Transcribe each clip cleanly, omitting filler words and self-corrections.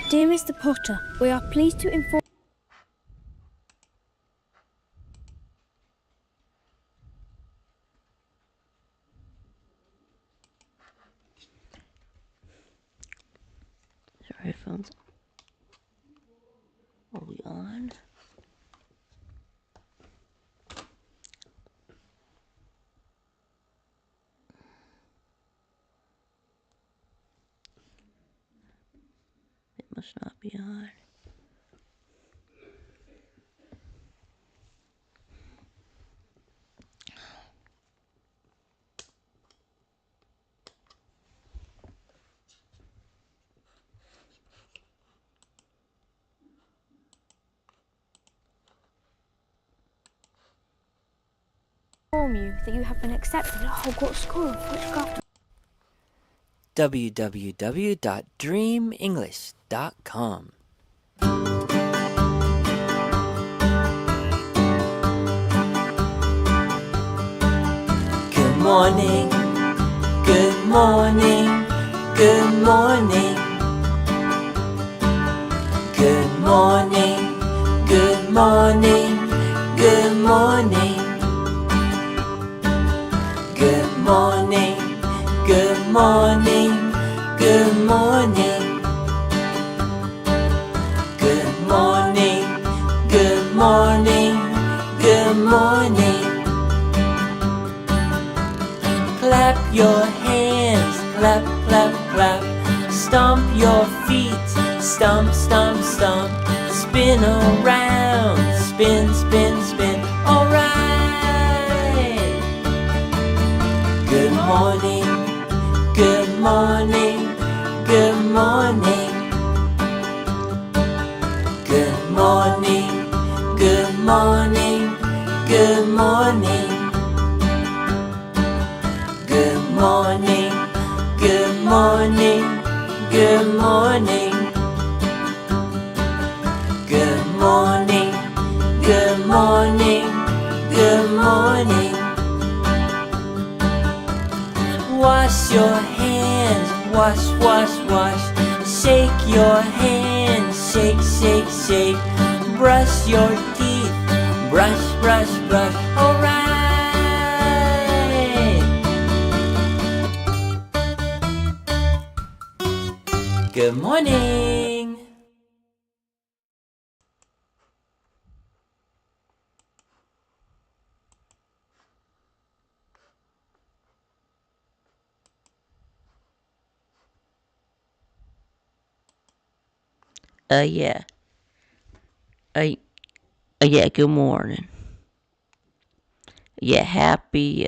Dear Mr. Potter, we are pleased to inform. Sorry, phones. Are we on? It must not be on. Inform you that you have been accepted at Hogwarts School of Witchcraft. www.dreamenglish.com. Good morning, good morning, good morning. Good morning, good morning, good morning. Good morning, good morning, good morning. Good morning, good morning, good morning. Clap your hands, clap, clap, clap. Stomp your feet, stomp, stomp, stomp. Spin around, spin, spin, spin. Alright. Good morning, good morning, good morning. Good morning, good morning, good morning. Good morning, good morning, good morning. Good morning, good morning, good morning. Wash your hands, wash, wash, wash. Shake your hands, shake, shake, shake. Brush your teeth, brush, brush, brush. Alright. Good morning. Yeah. Yeah, good morning. Yeah, happy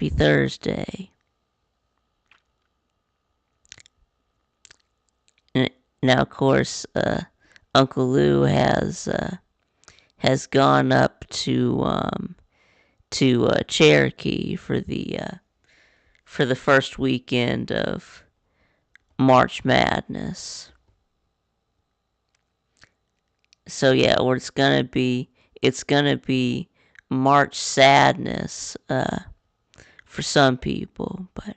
Thursday. Now, of course, Uncle Lou has gone up to Cherokee for the first weekend of March Madness. So yeah, or it's gonna be March Sadness for some people, but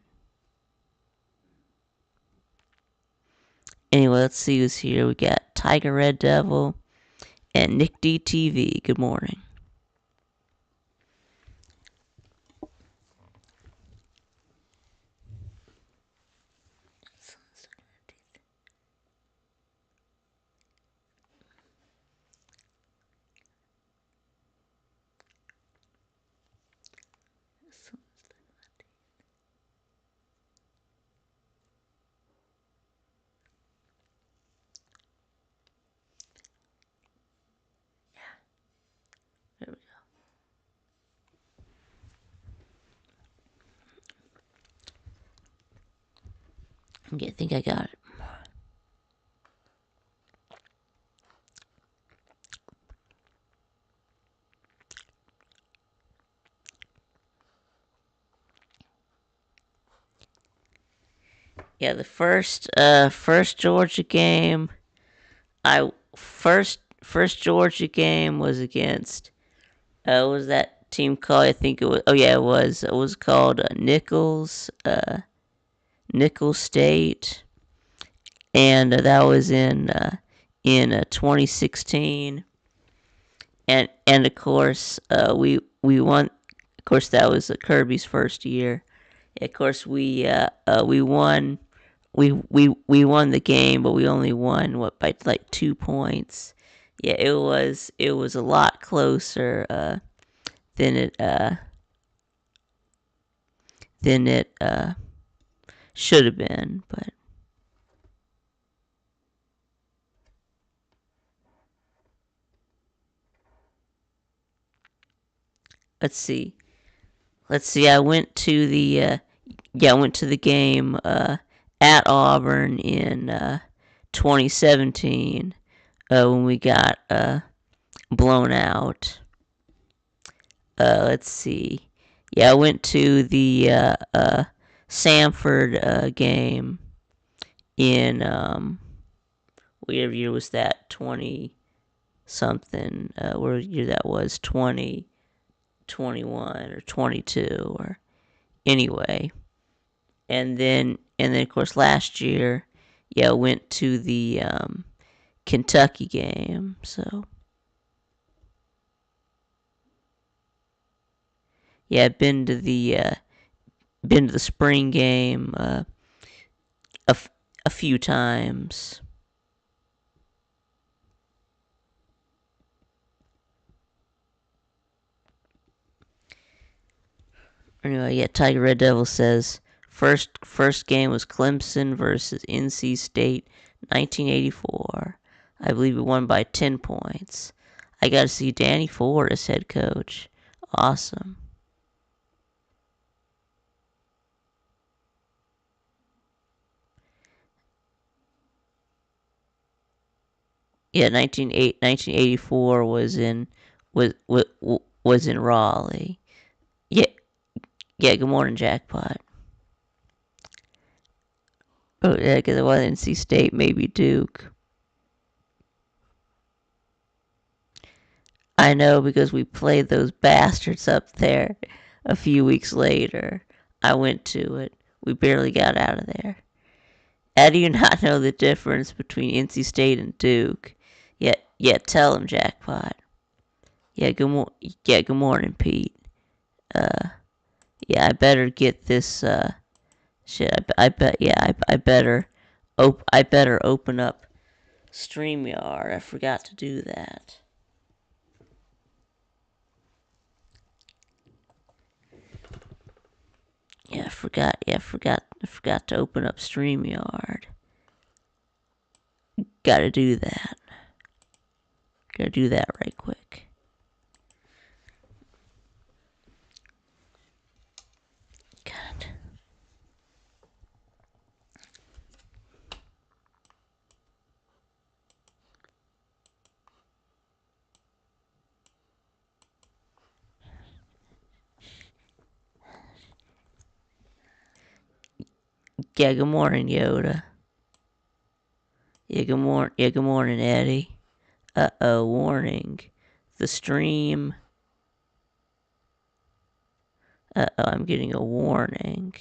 anyway, let's see who's here. We got Tiger Red Devil and Nick DTV. Good morning. There we go. Okay, I think I got it. Yeah, the first Georgia game, I first Georgia game was against what was that team called? I think it was. Oh yeah, it was called Nichols State, and that was in 2016, and of course we won. Of course, that was Kirby's first year. Of course, we won. We won the game, but we only won by like 2 points. Yeah, it was a lot closer than it should have been, but let's see. Let's see. I went to the game at Auburn in 2017 when we got blown out. Let's see. Yeah, I went to the Samford game in what year was that? 20 something. What year that was? 2021 or 22 or anyway. And then of course last year, yeah, I went to the Kentucky game. So yeah, I've been to the spring game a few times. Anyway, yeah, Tiger Red Devil says first game was Clemson versus NC State, 1984. I believe we won by 10 points. I got to see Danny Ford as head coach. Awesome. Yeah, 1984 was in Raleigh. Yeah, yeah. Good morning, Jackpot. Oh yeah, because it was NC State, maybe Duke. I know because we played those bastards up there a few weeks later. I went to it. We barely got out of there. How do you not know the difference between NC State and Duke? Yeah, tell him, Jackpot. Yeah, good morning, Pete. Yeah, I better get this, shit, I better open up StreamYard. I forgot to do that. Yeah, I forgot to open up StreamYard. Gotta do that. Gotta do that right quick. God. Yeah, good morning, Yoda. Yeah, good morning, Eddie. Uh-oh, warning. The stream. Uh-oh, I'm getting a warning.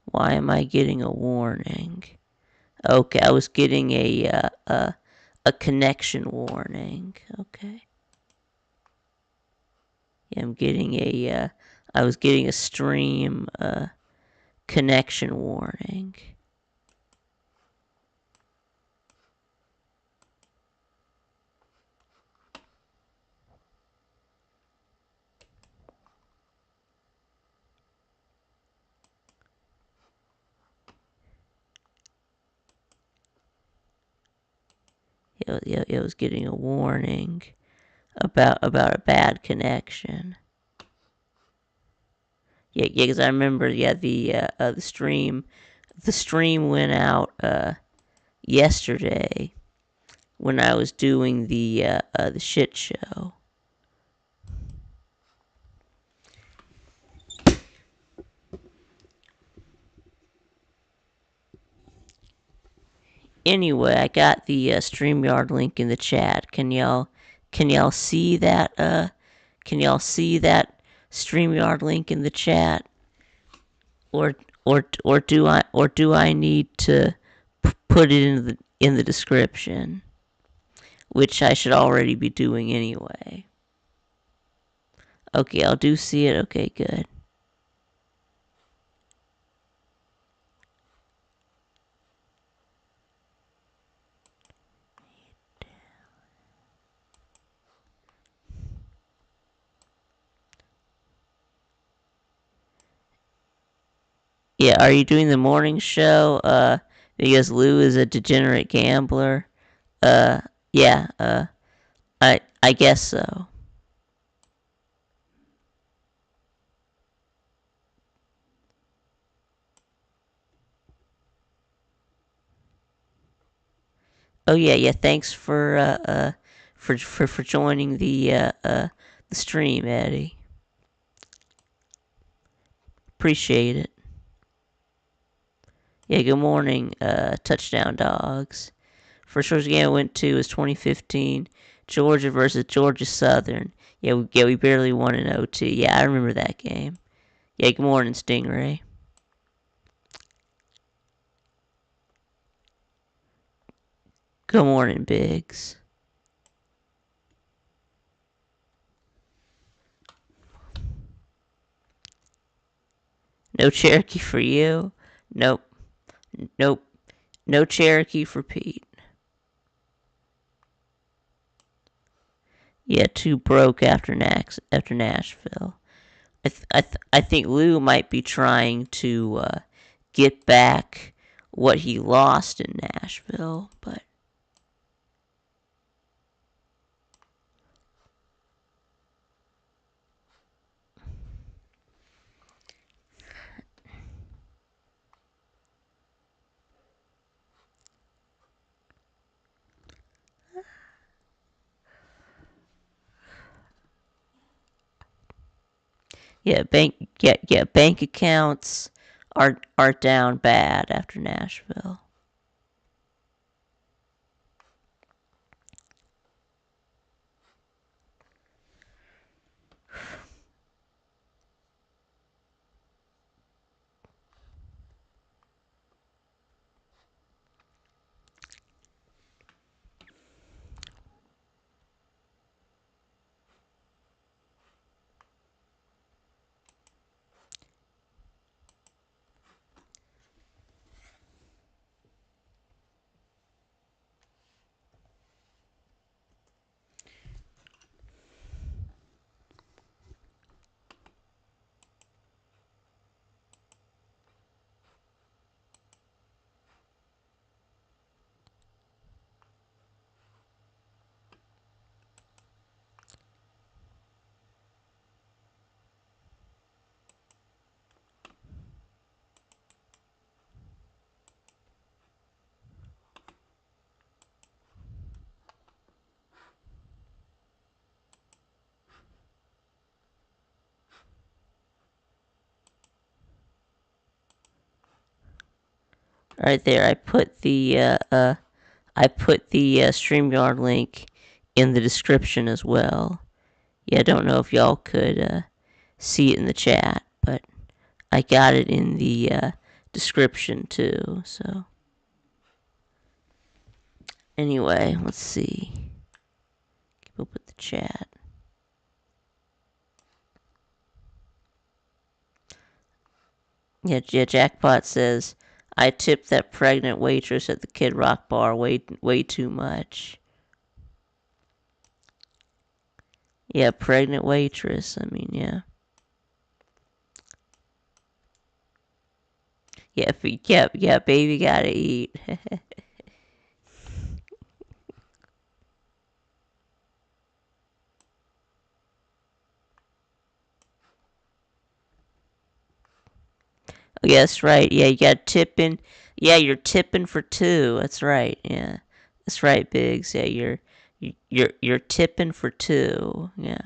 Why am I getting a warning? Okay, I was getting a connection warning. Okay. Yeah, I was getting a stream connection warning. It was getting a warning about a bad connection. Yeah, because I remember, yeah, the stream went out yesterday when I was doing the shit show. Anyway, I got the StreamYard link in the chat. Can y'all see that? Can y'all see that StreamYard link in the chat? Or or do I need to put it in the description, which I should already be doing anyway? Okay, I'll do see it. Okay, good. Yeah, are you doing the morning show? Because Lou is a degenerate gambler. Uh, yeah. I guess so. Oh yeah, yeah. Thanks for joining the stream, Eddie. Appreciate it. Yeah, good morning, touchdown dogs. First Georgia game I went to was 2015, Georgia versus Georgia Southern. Yeah, we barely won in OT. Yeah, I remember that game. Yeah, good morning, Stingray. Good morning, Biggs. No Cherokee for you. Nope. Nope. No Cherokee for Pete. Yeah, too broke after Nashville. I think Lou might be trying to get back what he lost in Nashville, but bank accounts are down bad after Nashville. Right there, I put the StreamYard link in the description as well. Yeah, I don't know if y'all could see it in the chat, but I got it in the description too. So anyway, let's see. Keep up with the chat. Yeah. Jackpot says I tipped that pregnant waitress at the Kid Rock bar way too much. Yeah, pregnant waitress. I mean, yeah. Yeah, baby gotta eat. Yeah, that's right. Yeah, you got tipping. Yeah, you're tipping for two. That's right. Yeah, that's right, Biggs. Yeah, you're tipping for two. Yeah.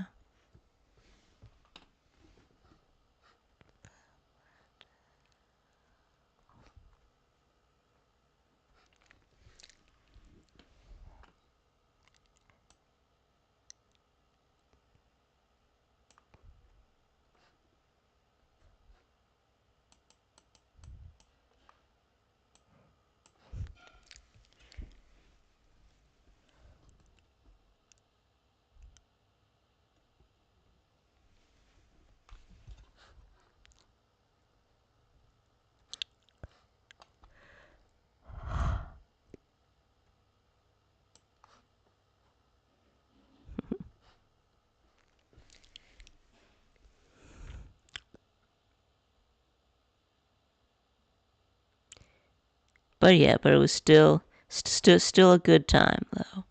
but it was still a good time though.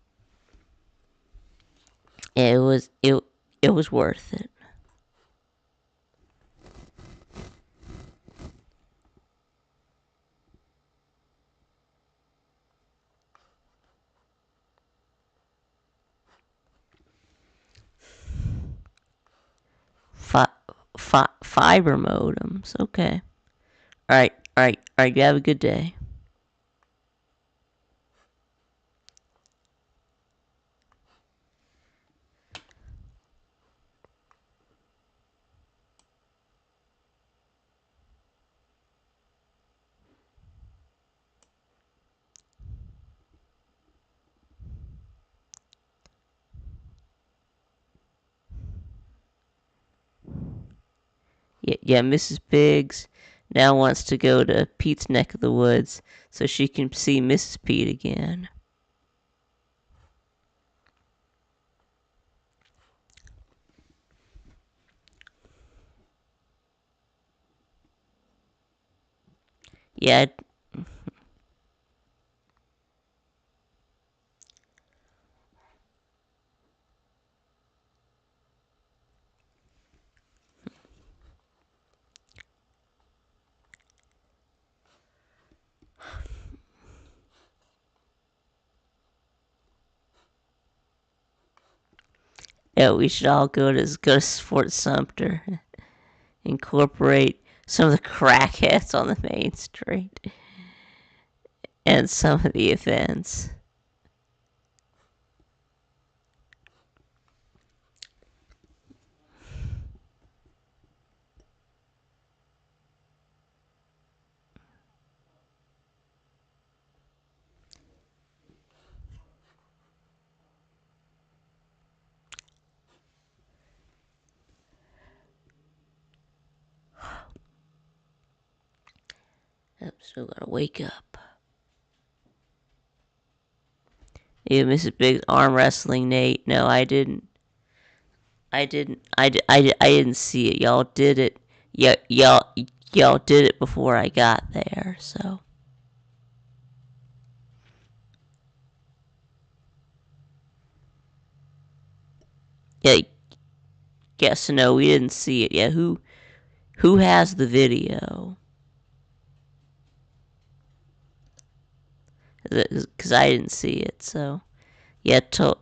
It was worth it. Fiber modems. Okay. All right. You have a good day. Yeah, Mrs. Biggs now wants to go to Pete's neck of the woods so she can see Mrs. Pete again. Yeah, yeah, we should all go to Fort Sumter, incorporate some of the crackheads on the main street, and some of the events. Yep, still gotta wake up. Yeah, Mrs. Biggs arm wrestling Nate. No, I didn't. I didn't see it. Y'all did it. Y'all did it before I got there. So yeah, yes, no, we didn't see it. Yeah, who has the video? Because I didn't see it. So yeah, told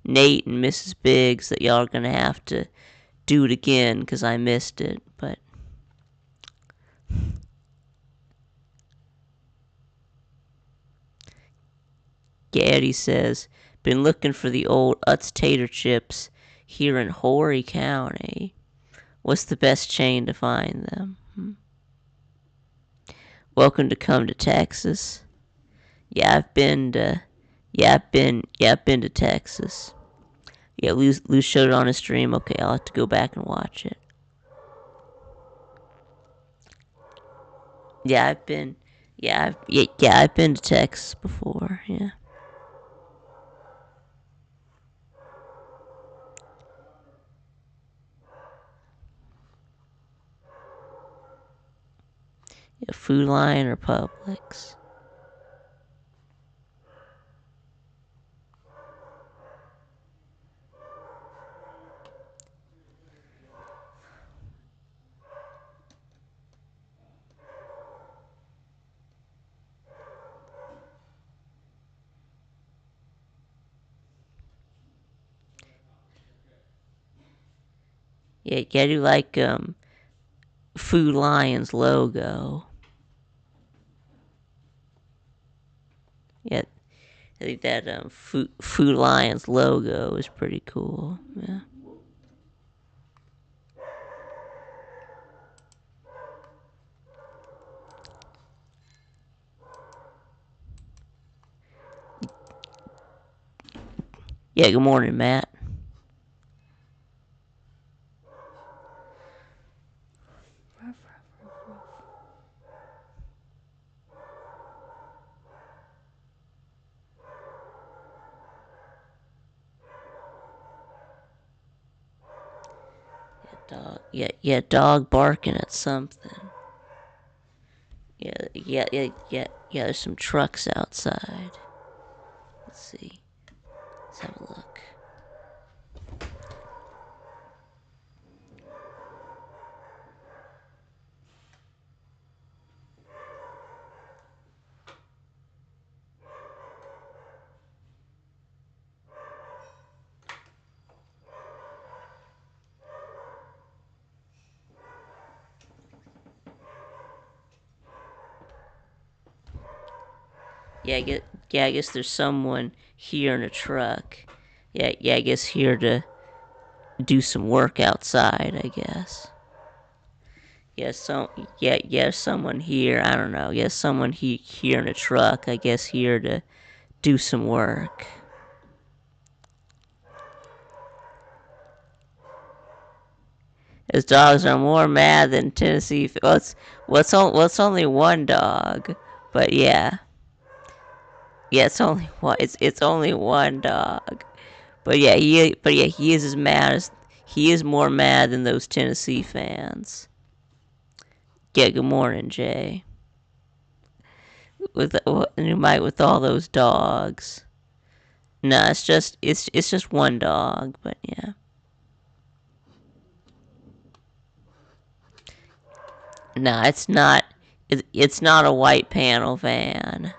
Nate and Mrs. Biggs that y'all are gonna have to do it again because I missed it. But Gaddy says, been looking for the old Utz tater chips here in Horry County. What's the best chain to find them? Welcome to come to Texas. Yeah, I've been to. I've been to Texas. Yeah, Lou showed it on his stream. Okay, I'll have to go back and watch it. Yeah, I've been. I've been to Texas before. Yeah. Yeah, Food Lion or Publix. Yeah, I do like Food Lion's logo. Yeah, I think that Food Lion's logo is pretty cool. Yeah. Yeah. Good morning, Matt. Dog. Yeah. Dog barking at something. Yeah. There's some trucks outside. Let's see. Let's have a look. I guess there's someone here in a truck. I guess here to do some work outside, I guess. Someone here, I don't know. Someone here in a truck, I guess here to do some work. His dogs are more mad than Tennessee. What's only one dog, but yeah. It's only one. It's only one dog. He is as mad as he is more mad than those Tennessee fans. Yeah, good morning, Jay. With all those dogs. No, it's just one dog, but yeah. No, it's not. It's not a white panel van.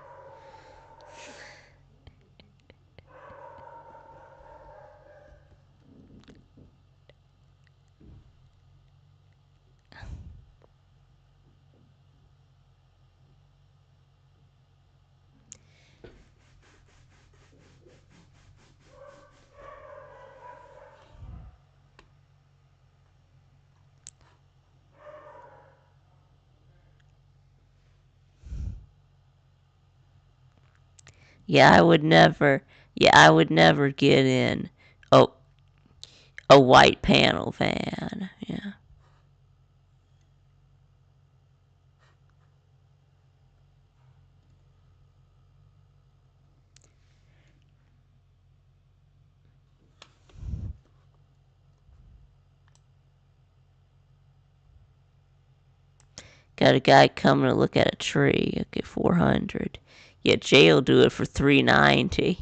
Yeah, I would never. Yeah, I would never get in a a white panel van. Yeah. Got a guy coming to look at a tree. Okay, 400. Yeah, Jay will do it for 390.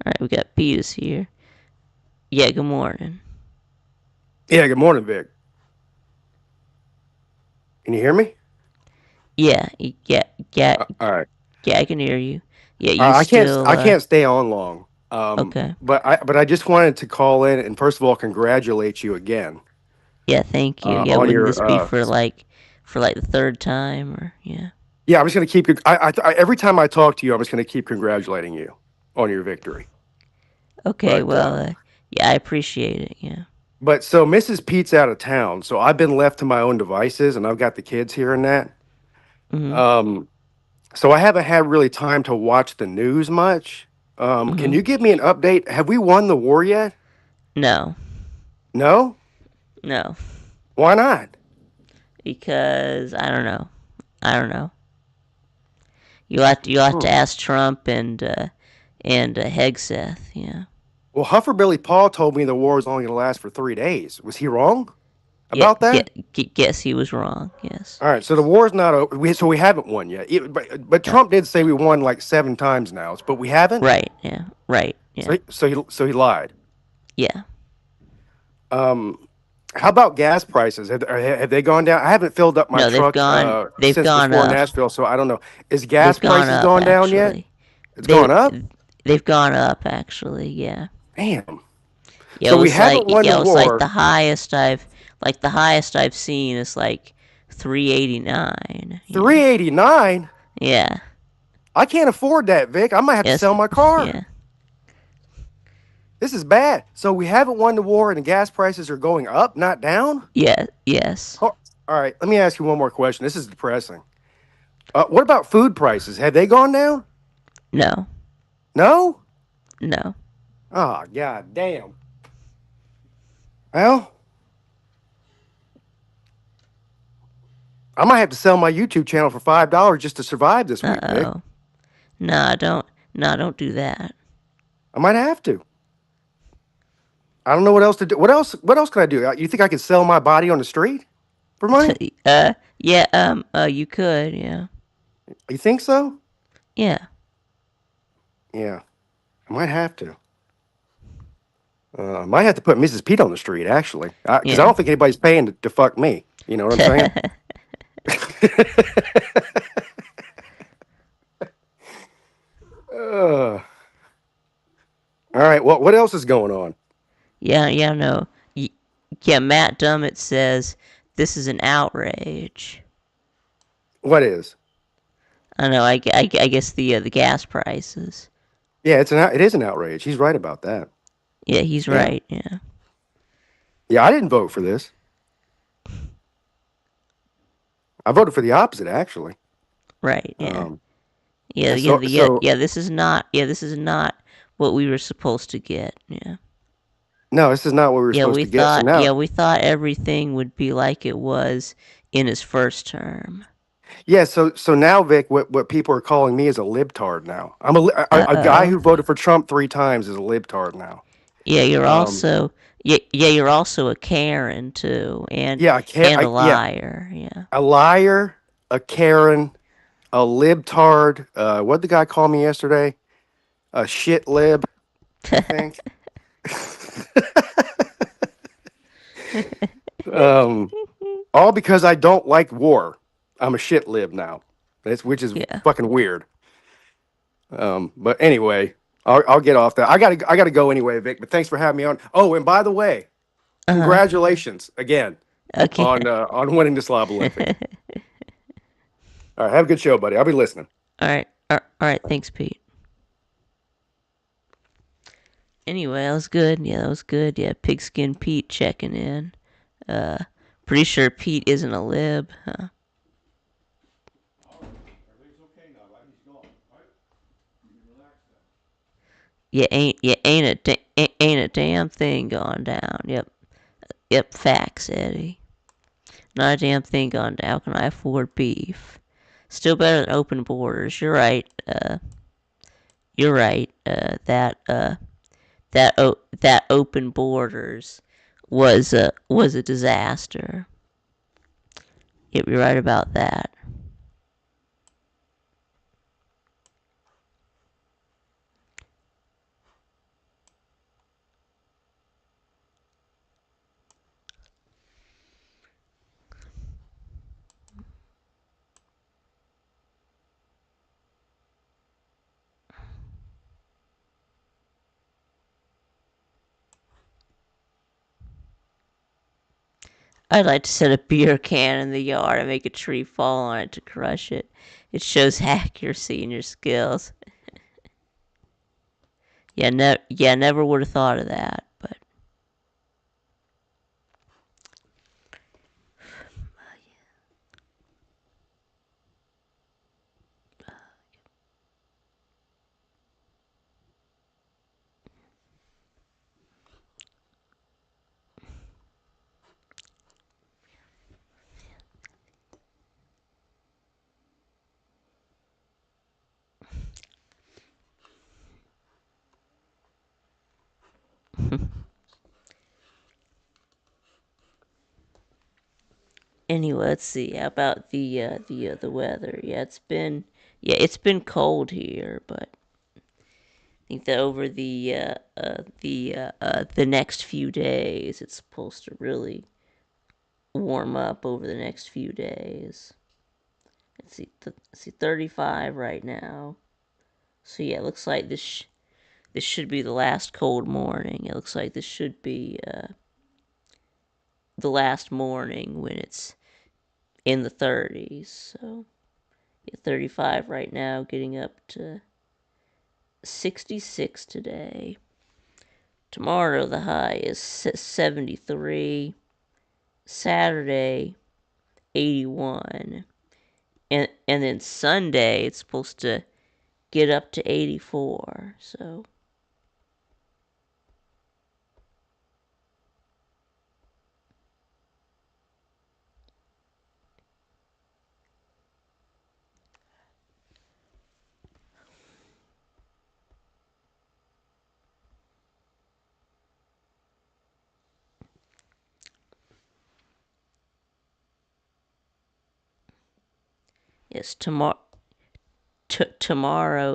All right, we got Petus here. Yeah, good morning. Yeah, good morning, Vic. Can you hear me? Yeah, All right. yeah, I can hear you. Yeah, you I can't. still. I can't stay on long. Okay. But I just wanted to call in and first of all congratulate you again Yeah, thank you. Yeah, on wouldn't your. this be for like the third time or yeah? Yeah, I'm just gonna keep. Every time I talk to you, I'm just gonna keep congratulating you on your victory. Okay, But well, yeah, I appreciate it. Yeah. but so Mrs. Pete's out of town, so I've been left to my own devices, and I've got the kids here and that. Mhm. Um, so I haven't had really time to watch the news much. Can Mhm. you give me an update? Have we won the war yet? No. No. No. Why not? Because I don't know. I don't know. You have to Hmm. ask Trump and Hegseth. Yeah. Well, Huffer Paul told me the war is only going to last for 3 days. Was he wrong Yeah. about that? Guess he was wrong. Yes. All right, so the war's not over. So we haven't won yet. But No. Trump did say we won like 7 times now, but we haven't. Right. Yeah. Right. Yeah. So he lied. Yeah. Um, how about gas prices? Have they gone down? I haven't filled up my No, truck they've since gone before up. Nashville, so I don't know. Is gas They've gone prices up gone down yet? actually. It's They gone up. they've gone up actually. Yeah. Damn. Yeah. So we haven't won the it was like war. the highest I've seen is like 389. Yeah. 389. Yeah. I can't afford that, Vic. I might have to Yes. sell my car. Yeah. This is bad. So we haven't won the war and the gas prices are going up, not down? Yeah. Yes. Oh, all right, let me ask you one more question. This is depressing. What about food prices? Have they gone down? No. No? No. Oh, god damn. Well, I might have to sell my YouTube channel for $5 just to survive this week, Vic. Uh-oh. No, No, don't do that. I might have to. I don't know what else to do. What else? What else can I do? You think I could sell my body on the street for money? Yeah, you could, yeah. You think so? Yeah. Yeah, I might have to. I might have to put Mrs. Pete on the street, actually, because I Yeah. don't think anybody's paying to fuck me. You know what I'm saying? uh, all right. Well, what else is going on? Yeah, no. Yeah, Matt Dummett says this is an outrage. What is? I know. I guess the gas prices. Yeah, it is an outrage. He's right about that. Yeah, he's Yeah. right. Yeah. Yeah, I didn't vote for this. I voted for the opposite, actually. Right. Yeah. Um, Yeah. Yeah. so so Yeah. This is not. Yeah. This is not what we were supposed to get. Yeah. no, this is not what we were Yeah. supposed We to get. So thought. now, Yeah. We thought everything would be like it was in his first term. yeah, so now, Vic, what people are calling me is a libtard now. I'm a guy Uh who oh. voted for Trump 3 times is a libtard now. Yeah. You're Um, also. Yeah. Yeah. You're also a Karen too, yeah, I can't. and a liar. Yeah. A liar, a Karen, a libtard. What did the guy call me yesterday? A shit lib, I think. um, all because I don't like war. I'm a shit lib now. Which is Yeah. fucking weird. But anyway, I'll get off that. I gotta go anyway, Vic. But thanks for having me on. Oh, and by the way, Uh huh. congratulations again Okay. on winning the Slob Olympics. All right, have a good show, buddy. I'll be listening. All right. All right. Thanks, Pete. Anyway, that was good. Yeah, that was good. Yeah, Pigskin Pete checking in. Uh, Pretty sure Pete isn't a lib. Huh? Ain't a damn thing gone down. Yep. Facts, Eddie. Not a damn thing gone down. How can I afford beef? Still better than open borders. You're right. You're right. That open borders was a disaster. Yep, you're right about that. I'd like to set a beer can in the yard and make a tree fall on it to crush it. It shows accuracy in your skills. Yeah, never would have thought of that. But anyway, let's see. How about the weather? It's been cold here, but I think that over the next few days, it's supposed to really warm up over the next few days. Let's see, 35 right now. So yeah, it looks like this should be the last cold morning. It looks like this should be the last morning when it's in the 30s. So yeah, 35 right now, getting up to 66 today. Tomorrow the high is 73. Saturday 81. And then Sunday it's supposed to get up to 84. So Yes, tomorrow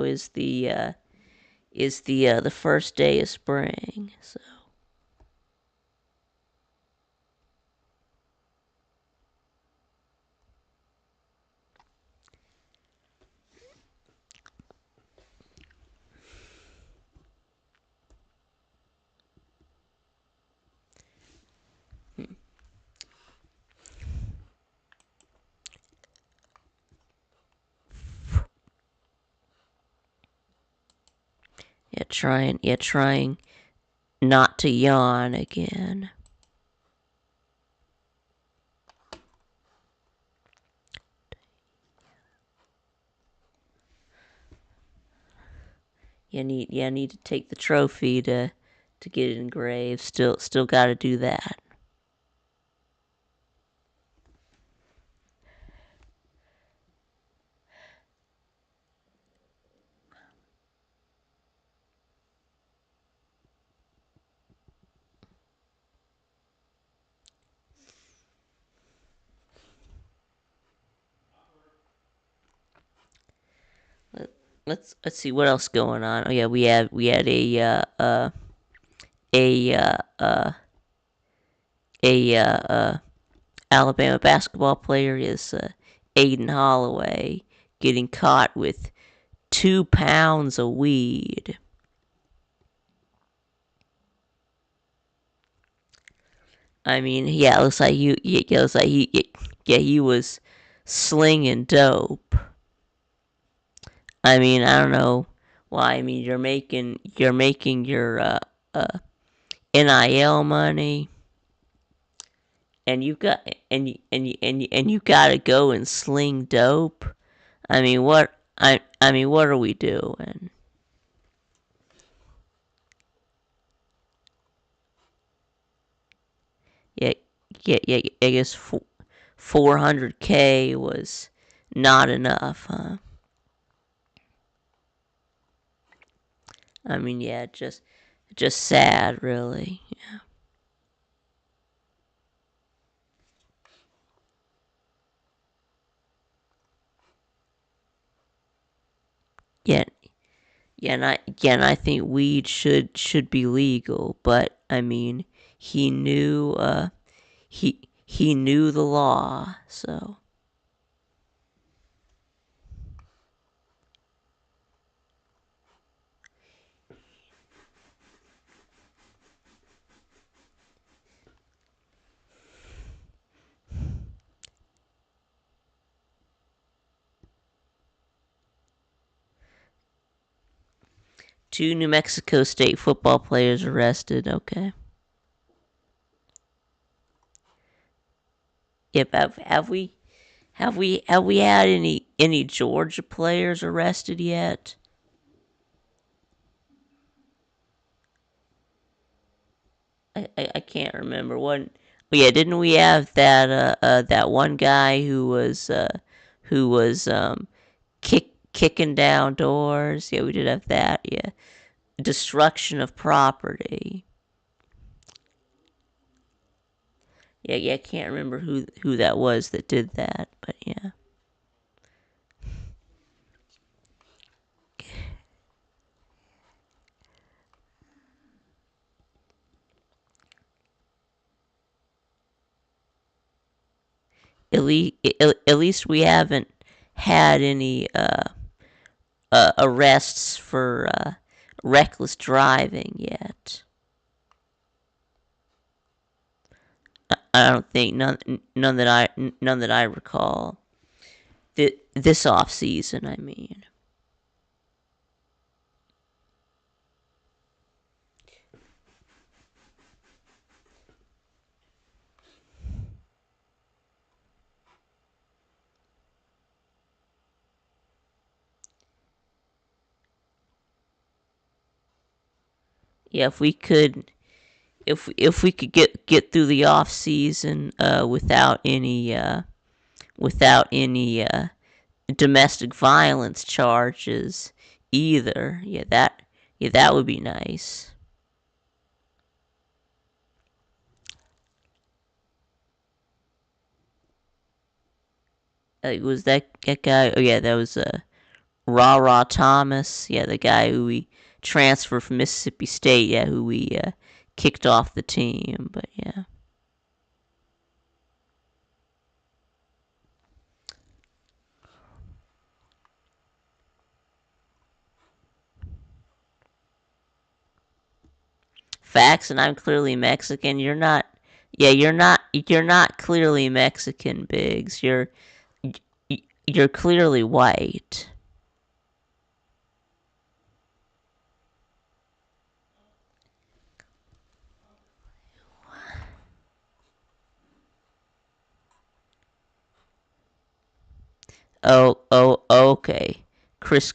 is the first day of spring. So trying not to yawn again. I need to take the trophy to get it engraved. Still got to do that. Let's see what else going on. Oh yeah, we had a Alabama basketball player is Aiden Holloway getting caught with 2 pounds of weed. I mean, yeah, it looks like he was slinging dope. I mean, I don't know why. I mean, you're making your NIL money, and you got and you gotta go and sling dope. I mean, what are we doing? Yeah, yeah. I guess 400K was not enough, huh? I mean, yeah, just sad, really. Yeah, and I think weed should be legal, but I mean, he knew he knew the law, so. Two New Mexico State football players arrested. Okay. Yep. Have we had any Georgia players arrested yet? I can't remember one. But yeah, didn't we have that one guy who was kicking down doors? Yeah, we did have that. Yeah, destruction of property. Yeah. I can't remember who that was that did that, but yeah. At least we haven't had any arrests for reckless driving yet. I don't think none that I recall. This off season, I mean. Yeah, if we could get through the off season without any domestic violence charges either. Yeah, that would be nice. Was that guy? Oh yeah, that was Ra Ra Thomas. Yeah, the guy who we transferred from Mississippi State. Yeah, who we kicked off the team. But yeah. Facts, and I'm clearly Mexican. You're not. Yeah, you're not. You're not clearly Mexican, Biggs. You're clearly white. Okay. Chris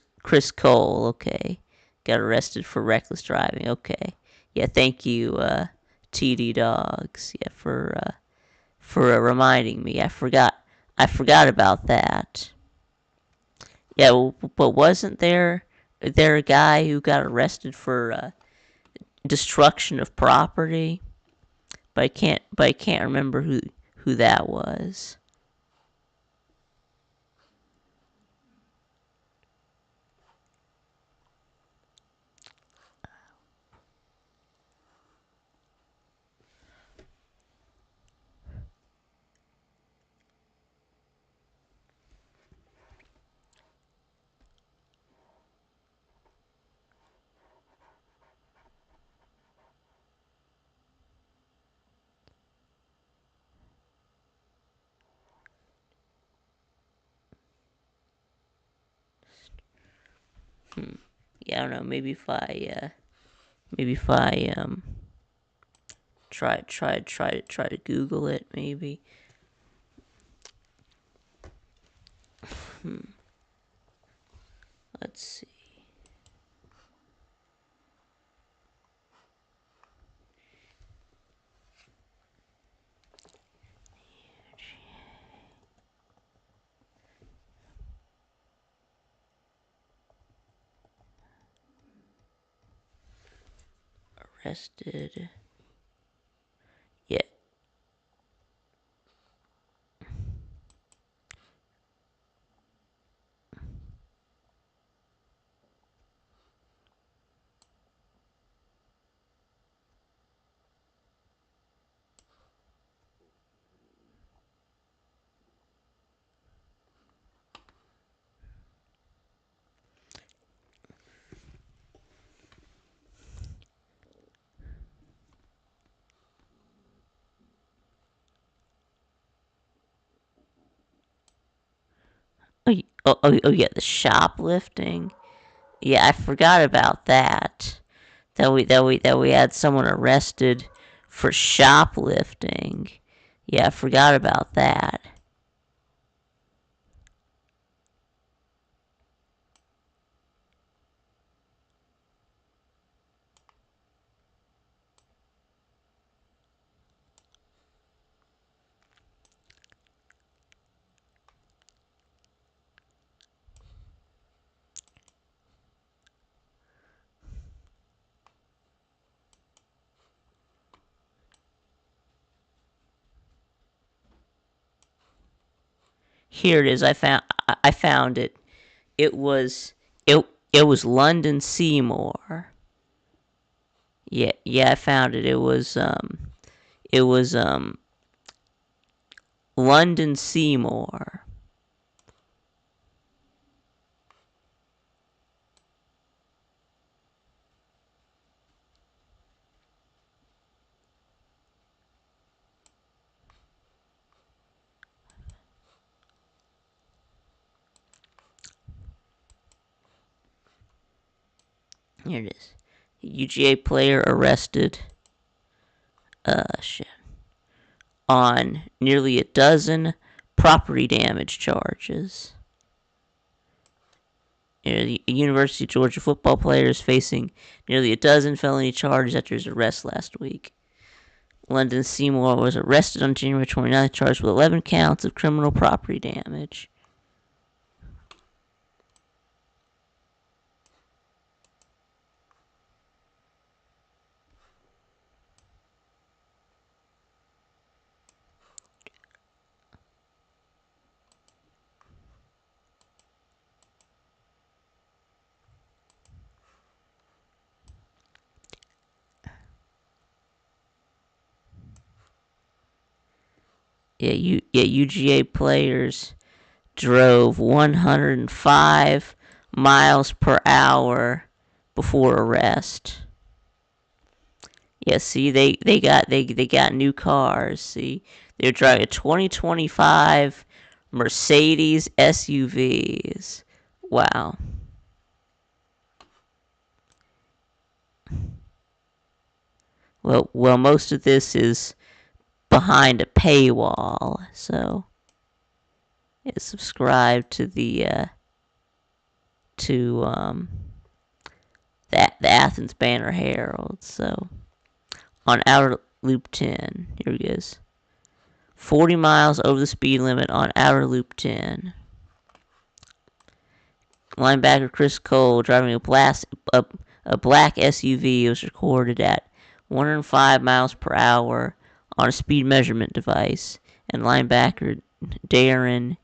Cole. Okay, got arrested for reckless driving. Okay, yeah. Thank you, TD Dogs. Yeah, for reminding me. I forgot about that. Yeah, but wasn't there a guy who got arrested for destruction of property? But I can't remember who that was. Yeah, I don't know. Maybe if I try to Google it. Maybe. Let's see. Arrested. Yeah. Oh yeah, the shoplifting. Yeah, I forgot about that. That we had someone arrested for shoplifting. Yeah, I forgot about that. Here it is. I found it. It was it was London Seymour. Yeah, I found it. It was London Seymour. Here it is. UGA player arrested. Shit. On nearly a dozen property damage charges. The University of Georgia football player is facing nearly a dozen felony charges after his arrest last week. London Seymour was arrested on January 29th, charged with 11 counts of criminal property damage. UGA players drove 105 miles per hour before arrest. Yeah, see, they got new cars. See, they're driving 2025 Mercedes SUVs. Wow. Well, most of this is behind a paywall, so yeah, subscribe to the Athens Banner Herald. So on Outer Loop 10, here he goes. 40 miles over the speed limit on Outer Loop 10. Linebacker Chris Cole driving a black SUV was recorded at 105 miles per hour on a speed measurement device, and linebacker Darren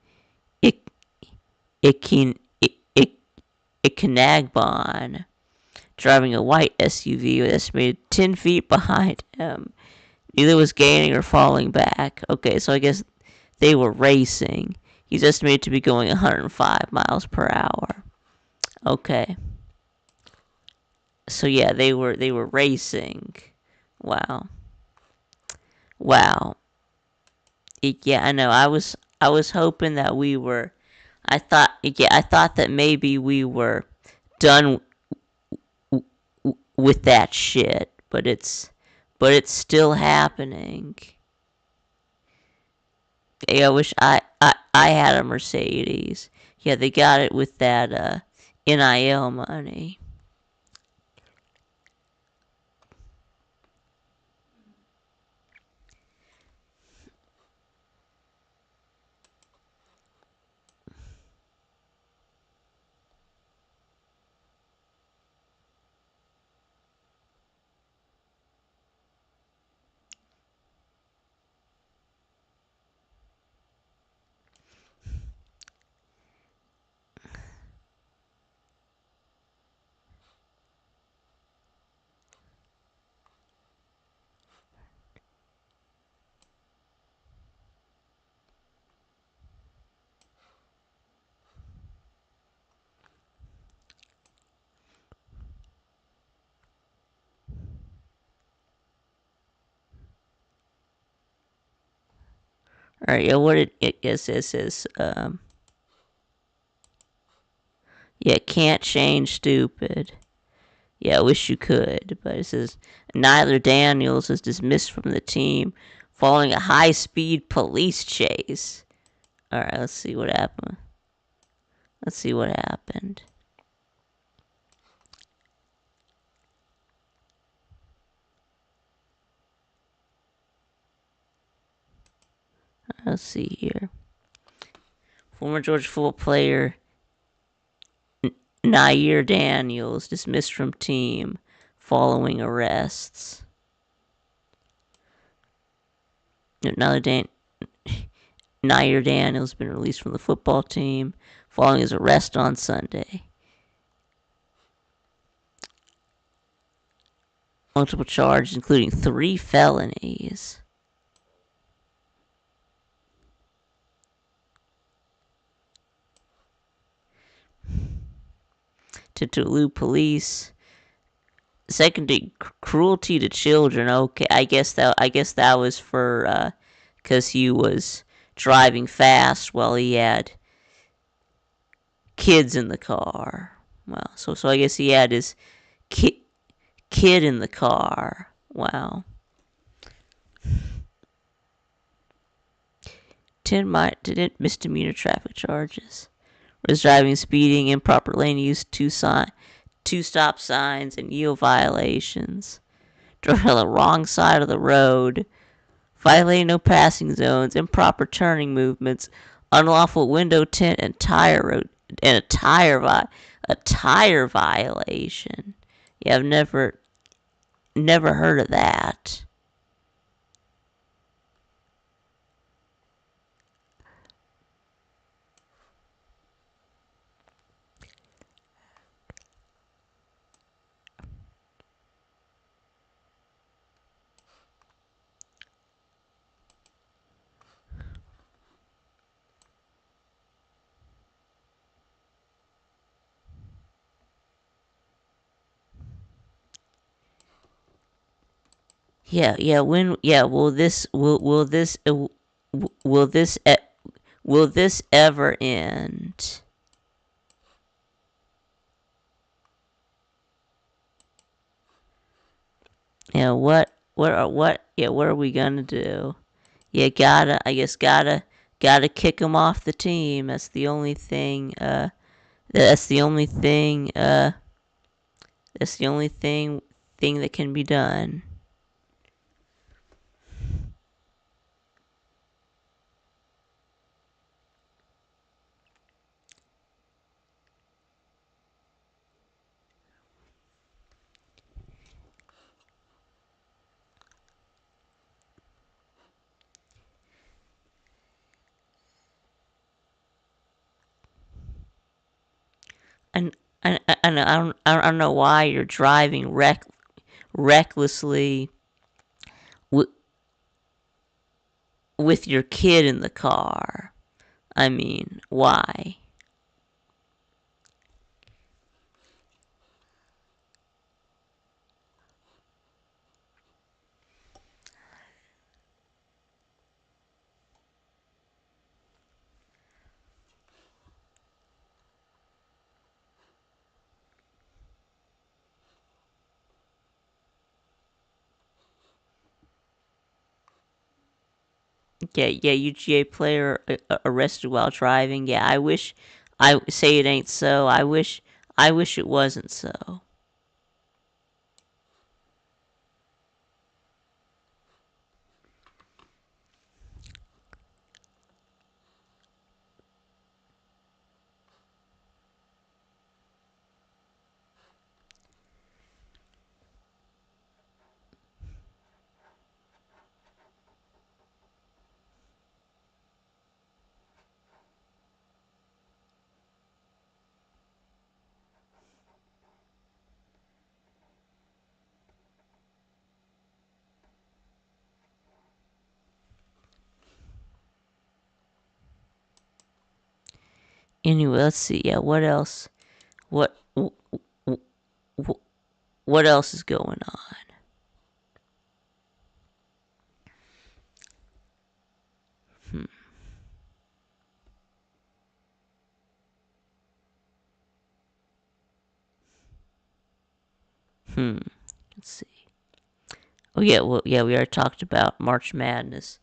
Ikanagbon driving a white SUV was estimated 10 feet behind him. Neither was gaining or falling back. Okay, so I guess they were racing. He's estimated to be going 105 miles per hour. Okay. So yeah, they were racing. Wow. Wow. Yeah, I know. I was hoping that we were. I thought that maybe we were done with that shit, but it's still happening. Hey, I wish I had a Mercedes. Yeah, they got it with that NIL money. All right, yeah, what it says yeah, can't change stupid. Yeah, I wish you could, but it says Nyler Daniels is dismissed from the team following a high-speed police chase. All right, let's see what happened. Let's see what happened. Let's see here. Former Georgia football player Nair Daniels dismissed from team following arrests. Nair Daniels has been released from the football team following his arrest on Sunday. Multiple charges, including 3 felonies. To Duluth police. Second-degree cruelty to children. Okay, I guess that was for because he was driving fast while he had kids in the car. Well, so I guess he had his kid in the car. Wow. 10 misdemeanor traffic charges. Was driving, speeding, improper lane use, 2 stop signs, and yield violations. Drove on the wrong side of the road. Violating no passing zones, improper turning movements, unlawful window tint, and a tire violation. Yeah, I've never heard of that. Yeah. When? Yeah. Will this will this ever end? Yeah. What are we gonna do? Yeah. I guess gotta kick him off the team. That's the only thing. That's the only thing. That's the only thing that can be done. And I don't know why you're driving recklessly w- with your kid in the car. I mean, why? Yeah, UGA player arrested while driving. Yeah, I wish I say it ain't so. I wish it wasn't so. Anyway, let's see. Yeah, what else? What what else is going on? Hmm. Let's see. Oh yeah, well yeah, we already talked about March Madness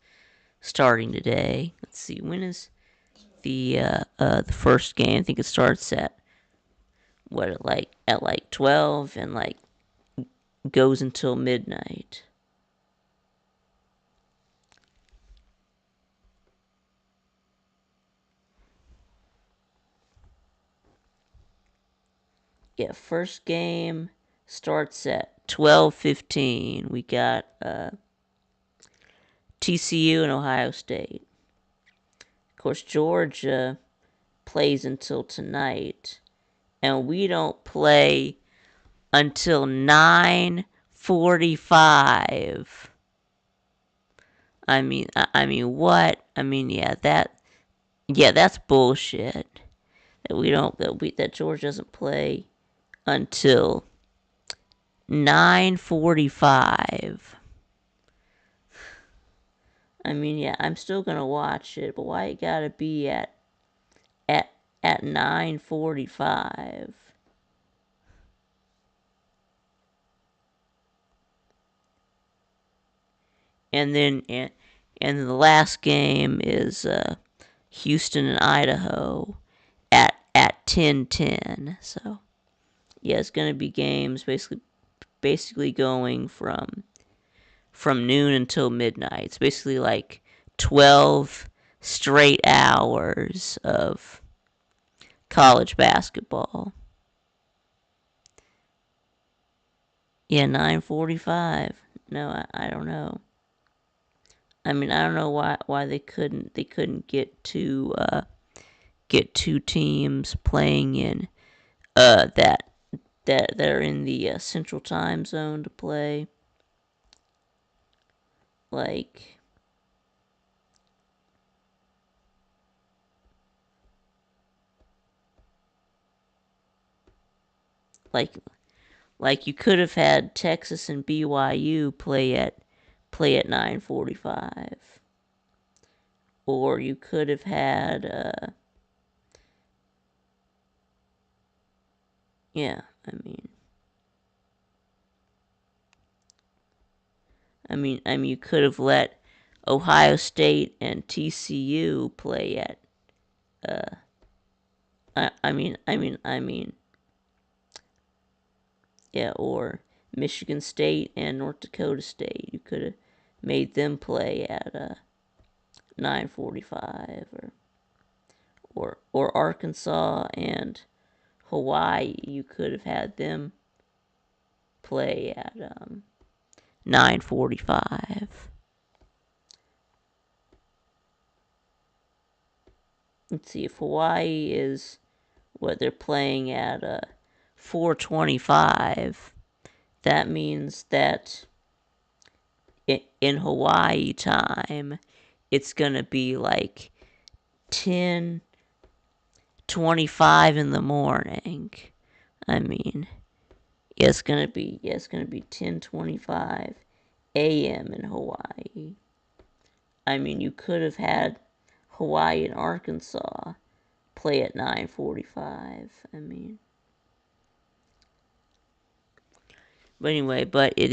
starting today. Let's see. When is the first game? I think it starts at what at like 12 and like goes until midnight. Yeah, first game starts at 12:15. We got TCU and Ohio State. Of course, Georgia plays until tonight, and we don't play until 9:45. I mean, what? I mean, yeah, that's bullshit. That Georgia doesn't play until 9:45. I mean, yeah, I'm still gonna watch it, but why it gotta be at at 9:45? And then and the last game is Houston and Idaho at 10:10. So yeah, it's gonna be games basically going from noon until midnight. It's basically like 12 straight hours of college basketball. Yeah, 9:45. No, I don't know. I mean, I don't know why they couldn't get two teams playing in that are in the central time zone to play. Like like like you could have had Texas and BYU play play at 9:45. Or you could have had, yeah, you could have let Ohio State and TCU play at, yeah, or Michigan State and North Dakota State. You could have made them play at 9:45, or Arkansas and Hawaii. You could have had them play at 9:45. Let's see, if Hawaii is what they're playing at 4:25, that means that in Hawaii time, it's gonna be like 10:25 in the morning. It's gonna be 10:25 a.m. in Hawaii. You could have had Hawaii and Arkansas play at 9:45. But anyway, it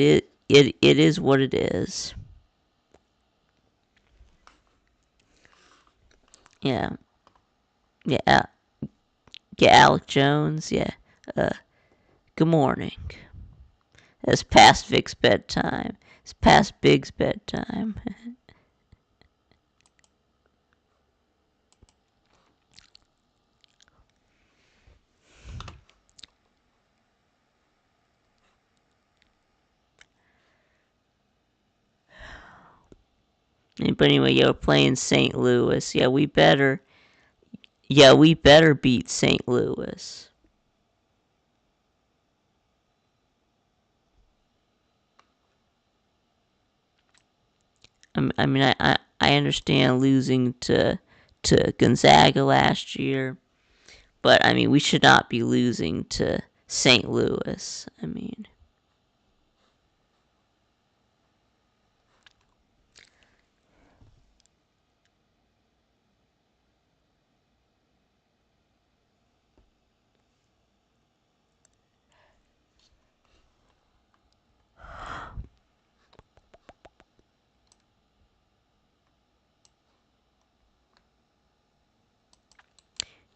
is what it is. Yeah. Yeah. Yeah, Alec Jones, yeah. Good morning. It's past Vic's bedtime. It's past Big's bedtime. But anyway, we're playing St. Louis. Yeah, we better beat St. Louis. I understand losing to Gonzaga last year, but we should not be losing to St. Louis.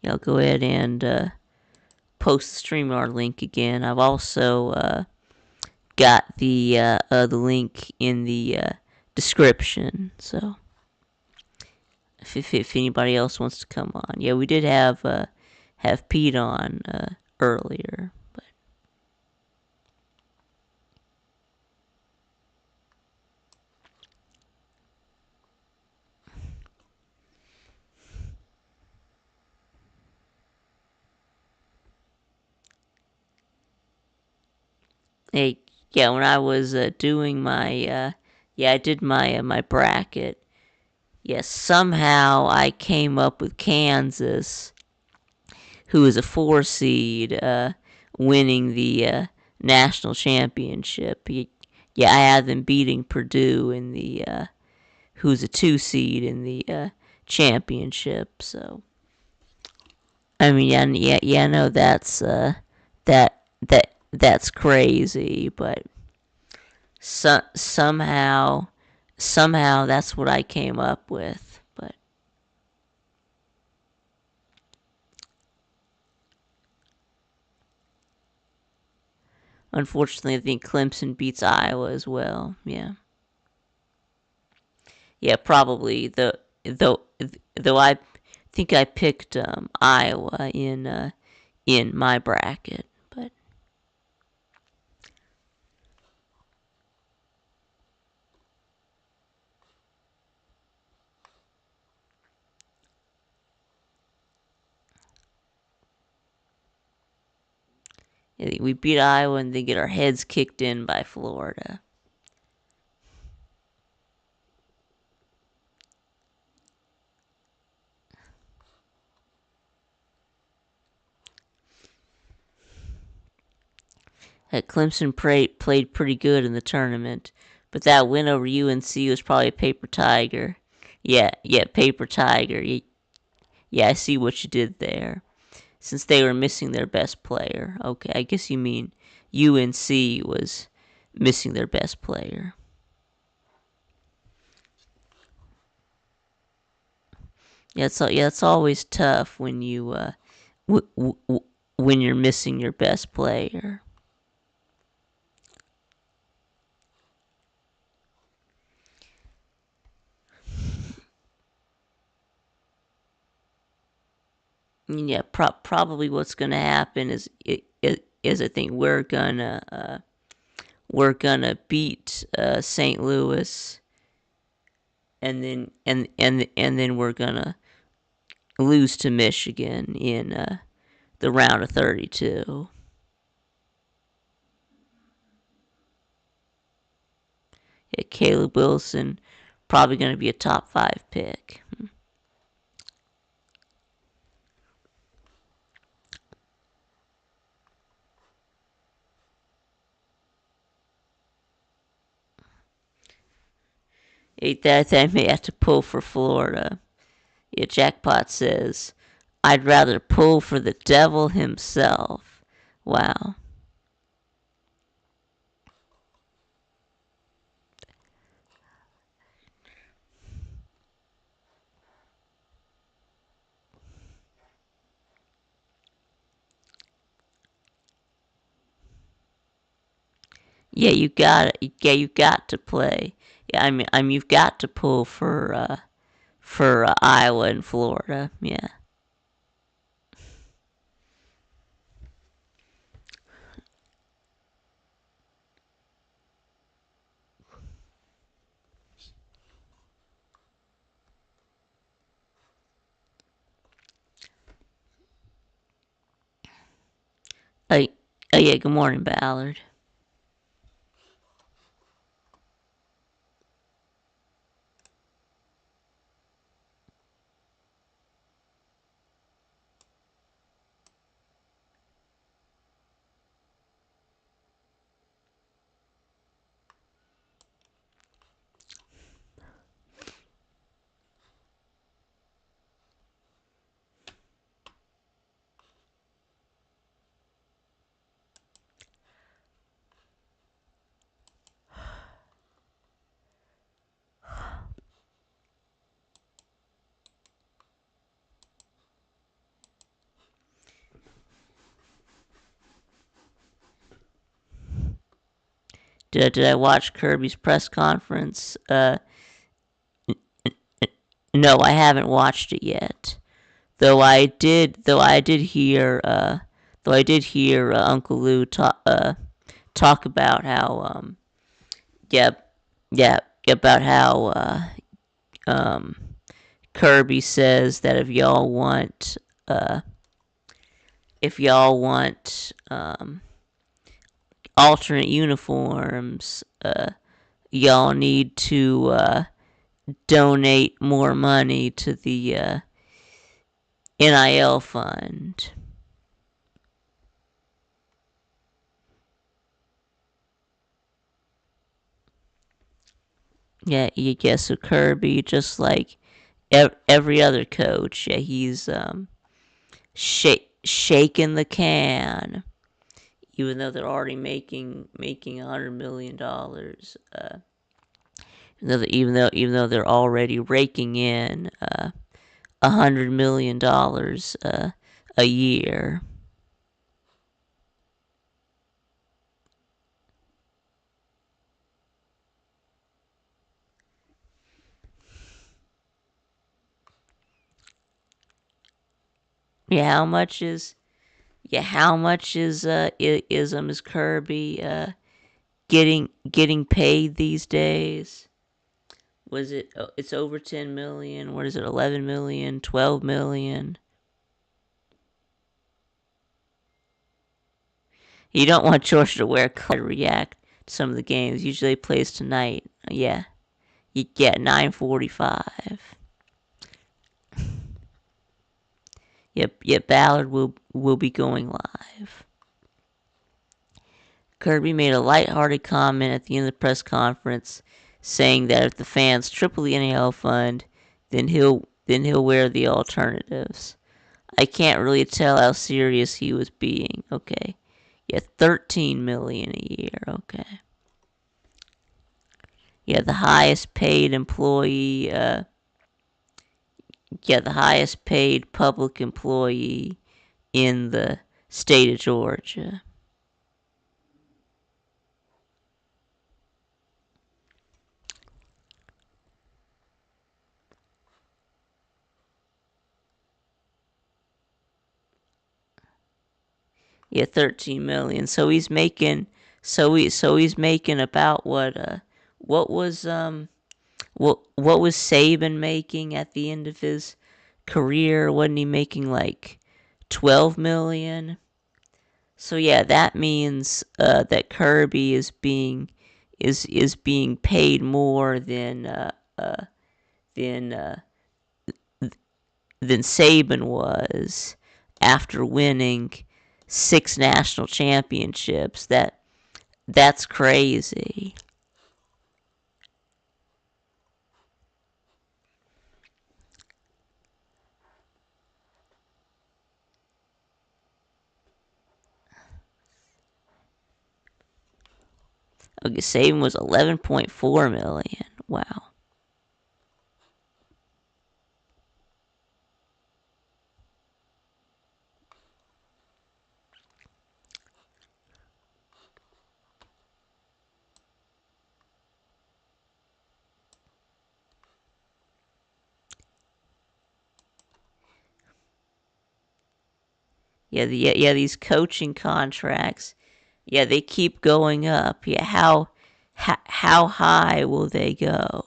Yeah, I'll go ahead and post the StreamYard link again. I've also got the link in the description. So if anybody else wants to come on, yeah, we did have Pete on earlier, but hey, yeah, when I was doing my I did my bracket. Yes, somehow I came up with Kansas, who is a 4 seed, winning the national championship. Yeah, I had them beating Purdue in the who's a 2 seed in the championship. So I know that's that's crazy, but somehow that's what I came up with. But unfortunately, I think Clemson beats Iowa as well. Yeah. Yeah, probably. Though I think I picked Iowa in my bracket, but yeah, we beat Iowa and then get our heads kicked in by Florida. Clemson played pretty good in the tournament, But that win over UNC was probably a paper tiger. Yeah, paper tiger. Yeah, I see what you did there. Since they were missing their best player. Okay, I guess you mean UNC was missing their best player. Yeah, it's always tough when you when you're missing your best player. Yeah, probably what's gonna happen is I think we're gonna beat St. Louis, and then we're gonna lose to Michigan in the round of 32. Yeah, Caleb Wilson probably gonna be a top 5 pick. That may have to pull for Florida. Yeah, Jackpot says, I'd rather pull for the devil himself. Wow. Yeah, you got to play. Yeah, I mean, you've got to pull for Iowa and Florida. Yeah. Oh, yeah. Good morning, Ballard. Did I watch Kirby's press conference? No, I haven't watched it yet. Though I did hear Uncle Lou talk about how yeah yeah about how um Kirby says that if y'all want alternate uniforms, y'all need to donate more money to the NIL fund. Yeah, you guess so Kirby, just like every other coach, yeah, he's shaking the can, even though they're already making $100 million. Even though they're already raking in $100 million a year. Yeah, how much is Kirby getting paid these days? Was it? Oh, it's over 10 million. What is it? 11 million, 12 million. You don't want Georgia to wear color to react to some of the games. Usually plays tonight. Yeah, you get 9:45. Yep. Ballard will be going live. Kirby made a lighthearted comment at the end of the press conference, saying that if the fans triple the NIL fund, then he'll wear the alternatives. I can't really tell how serious he was being. Okay, yeah, $13 million a year. Okay, yeah, the highest paid employee. The highest paid public employee in the state of Georgia. Yeah, 13 million. So he's making he's making about what was what was Saban making at the end of his career? Wasn't he making like 12 million? So yeah, that means that Kirby is being paid more than than Saban was after winning 6 national championships. That's crazy. Okay, Saban was 11.4 million. Wow. Yeah, these coaching contracts, yeah, they keep going up. Yeah, how high will they go?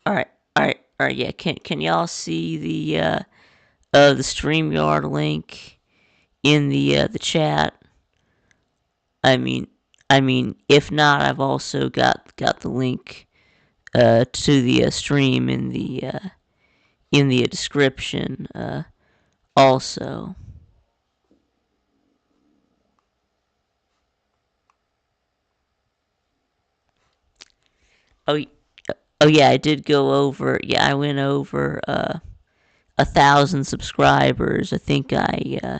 All right, all right. Yeah, can y'all see the StreamYard link in the chat? I mean, if not, I've also got the link to the stream in the description also. Oh, oh yeah, I did go over. Yeah, I went over 1,000 subscribers. I think I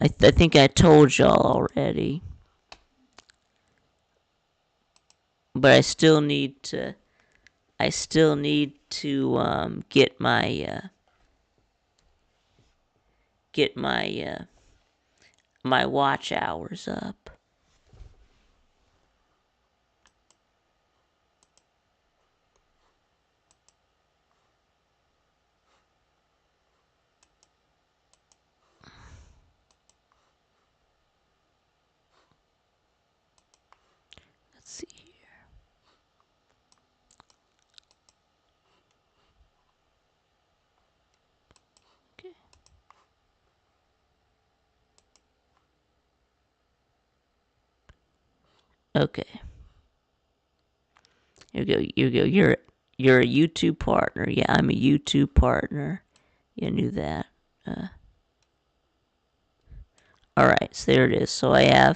think I told y'all already, but I still need to. Get my watch hours up. Let's see here. Okay. Okay. Here we go. Here we go. You're a YouTube partner. Yeah, I'm a YouTube partner. You knew that. All right. So there it is. So I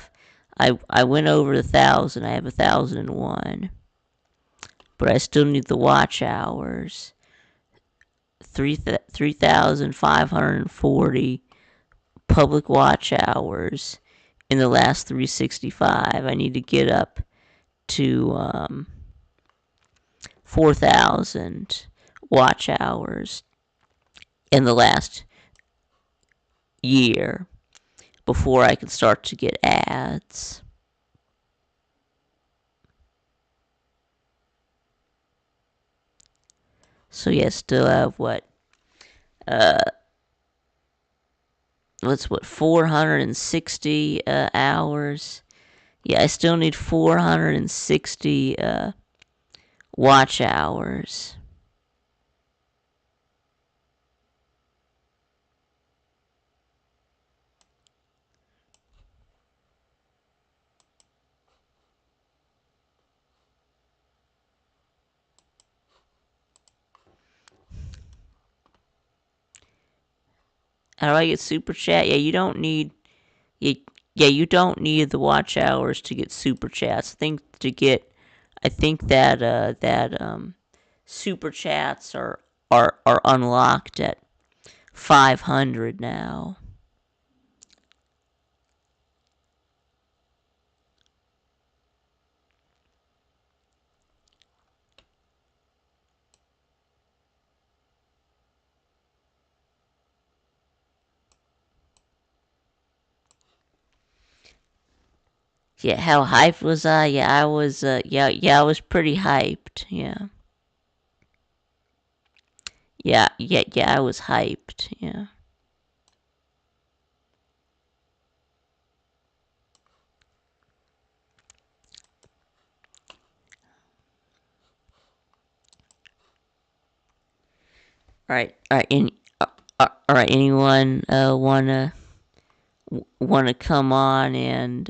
went over 1,000. I have 1,001, but I still need the watch hours. 3,540 public watch hours in the last 365. I need to get up to 4,000 watch hours in the last year before I can start to get ads. So yeah, still have what's 460 hours. Yeah, I still need 460 watch hours. How do I get super chat? Yeah, you don't need. You don't need the watch hours to get super chats. I think that super chats are unlocked at 500 now. Yeah, how hyped was I? Yeah, I was. I was pretty hyped. Yeah. Yeah. I was hyped. Yeah. All right. All right. Anyone wanna come on and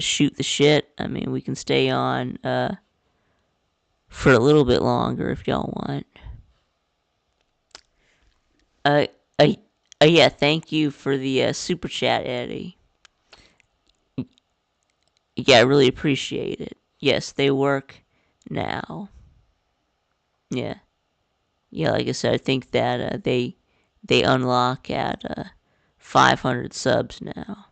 shoot the shit? I mean, we can stay on for a little bit longer if y'all want. Uh, uh, yeah. Thank you for the super chat, Eddie. Yeah, I really appreciate it. Yes, they work now. Yeah, yeah. Like I said, I think that they unlock at 500 subs now.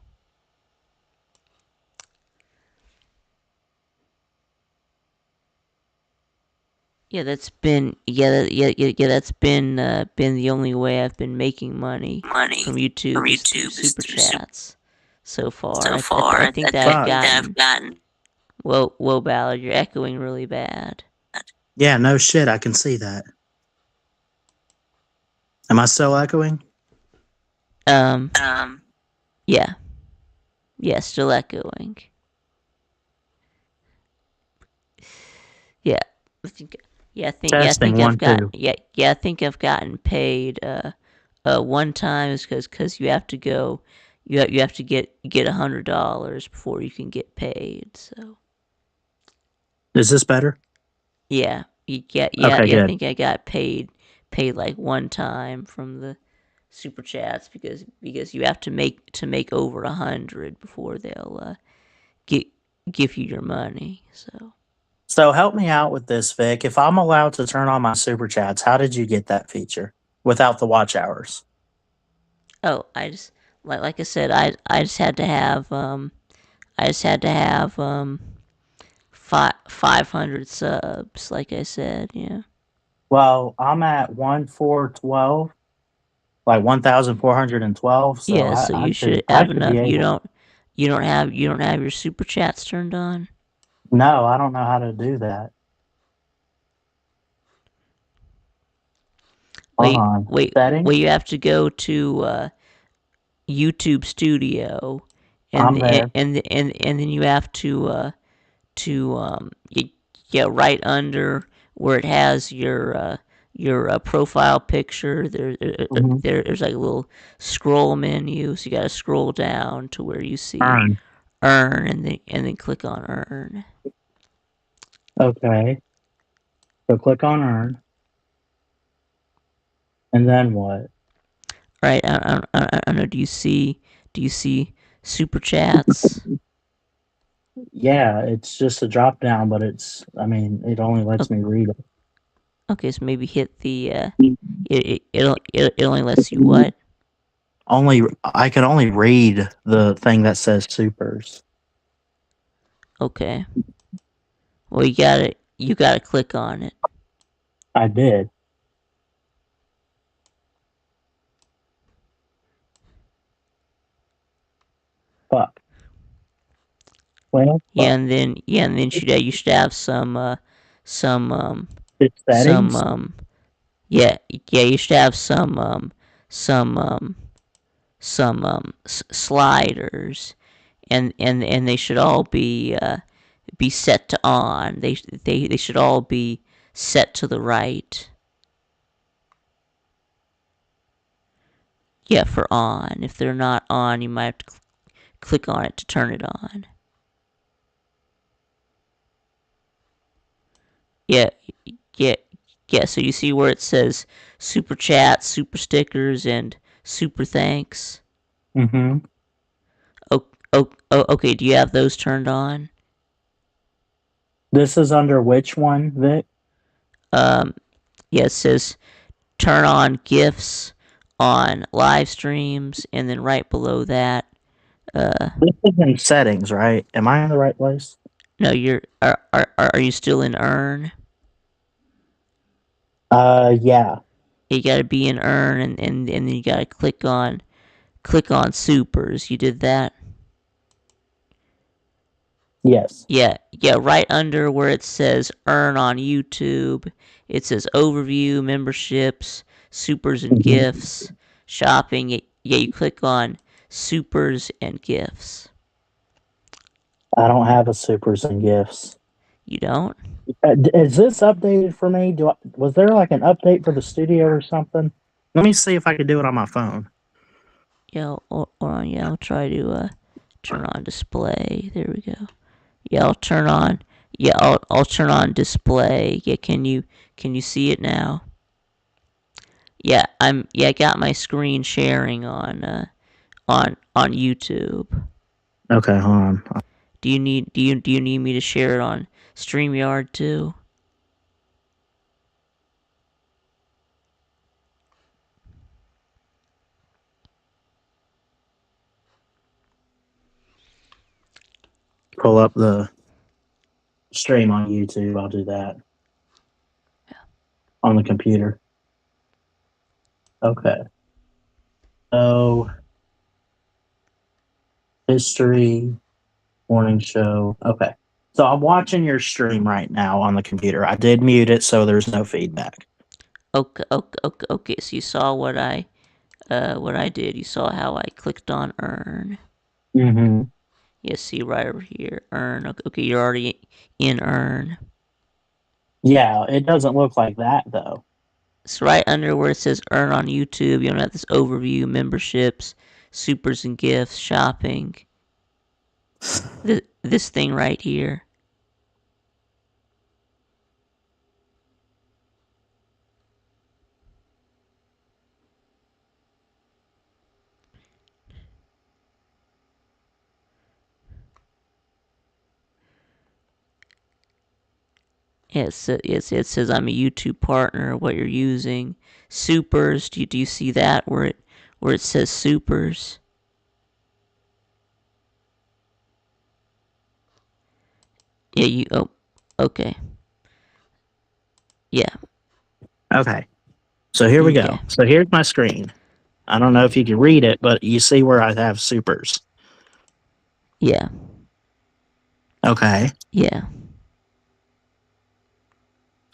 Yeah, that's been that's been the only way I've been making money from YouTube is through super chats so far. I think that I've gotten. Whoa, Ballard, you're echoing really bad. Yeah, no shit. I can see that. Am I still echoing? Um, yeah, still echoing. Yeah, I think. Testing I've one, got. two. I think I've gotten paid. One time is because you have to go. You have to get $100 before you can get paid. So Is this better? yeah, Okay, I good. think I got paid like one time from the super chats because you have to make over 100 before they'll get give you your money. So help me out with this, Vic. If I'm allowed to turn on my super chats, how did you get that feature without the watch hours? Oh, I just like I said, I just had to have 500 subs. Like I said, yeah. Well, I'm at 1,412, like 1,412. So Yeah, so you should I have should be enough. able. You don't have your super chats turned on. No, I don't know how to do that. Hold on. Settings. You have to go to YouTube Studio, I'm there. and then you have to right under where it has your profile picture. Mhm. There's like a little scroll menu, so you got to scroll down to where you see Earn. earn, and then click on earn. Okay. So click on earn. And then what? Right? I don't know. Do you see super chats? Yeah, it's just a drop down, but it only lets me read it. Okay, so maybe hit the it only lets you what? I can only read the thing that says supers. Okay. Well, you gotta click on it. I did. Fuck. Well, Yeah, fuck. and then you should have some It's some settings. you should have some sliders, and they should all be set to on. They should all be set to the right. Yeah, for on. If they're not on, you might have to click on it to turn it on. Yeah, yeah, Yeah, so you see where it says super chat, super stickers, and super thanks. Mm-hmm. Okay. Do you have those turned on? This is under which one, Vic? Yeah, it says turn on gifts on live streams, and then right below that, This is in settings, right? Am I in the right place? no, are you still in Earn? Yeah. You gotta be in Earn, and then you gotta click on supers. You did that? Yes. Yeah, right under where it says Earn on YouTube, it says Overview, Memberships, Supers and Gifts, Shopping. Yeah, you click on Supers and Gifts. I don't have a supers and gifts. You don't? Is this updated for me? Was there like an update for the studio or something? Let me see if I can do it on my phone. Yeah, I'll try to turn on display. There we go. Yeah, I'll turn on. Yeah, I'll turn on display. Yeah, can you see it now? Yeah, I got my screen sharing on YouTube. Okay, hold on. Do you need me to share it on StreamYard too? Pull up the stream on YouTube. I'll do that. On the computer. Okay. So, history, morning show. Okay. So I'm watching your stream right now on the computer. I did mute it so there's no feedback. Okay. So you saw what I did. You saw how I clicked on Earn. Mm-hmm. Yeah, see right over here, Earn. Okay, you're already in Earn. Yeah, it doesn't look like that though. It's right under where it says Earn on YouTube. You don't have this overview, memberships, supers and gifts, shopping. This thing right here. It says I'm a YouTube partner. What you're using, supers. Do you see that where it says supers? Yeah, okay. Yeah. Okay. So here we go. Okay. So here's my screen. I don't know if you can read it, but you see where I have supers. Yeah. Okay. Yeah.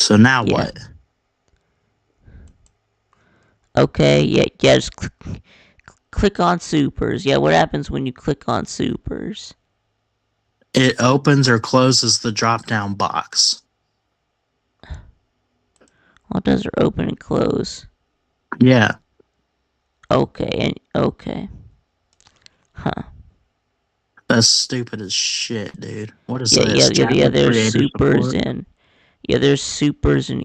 So now Yeah. what? Okay, yeah, just click on supers. Yeah, what happens when you click on supers? It opens or closes the drop down box. Well, does it open and close? Yeah. Okay. Huh. That's stupid as shit, dude. What is Yeah, this? yeah. There's Creator supers support? and there's supers and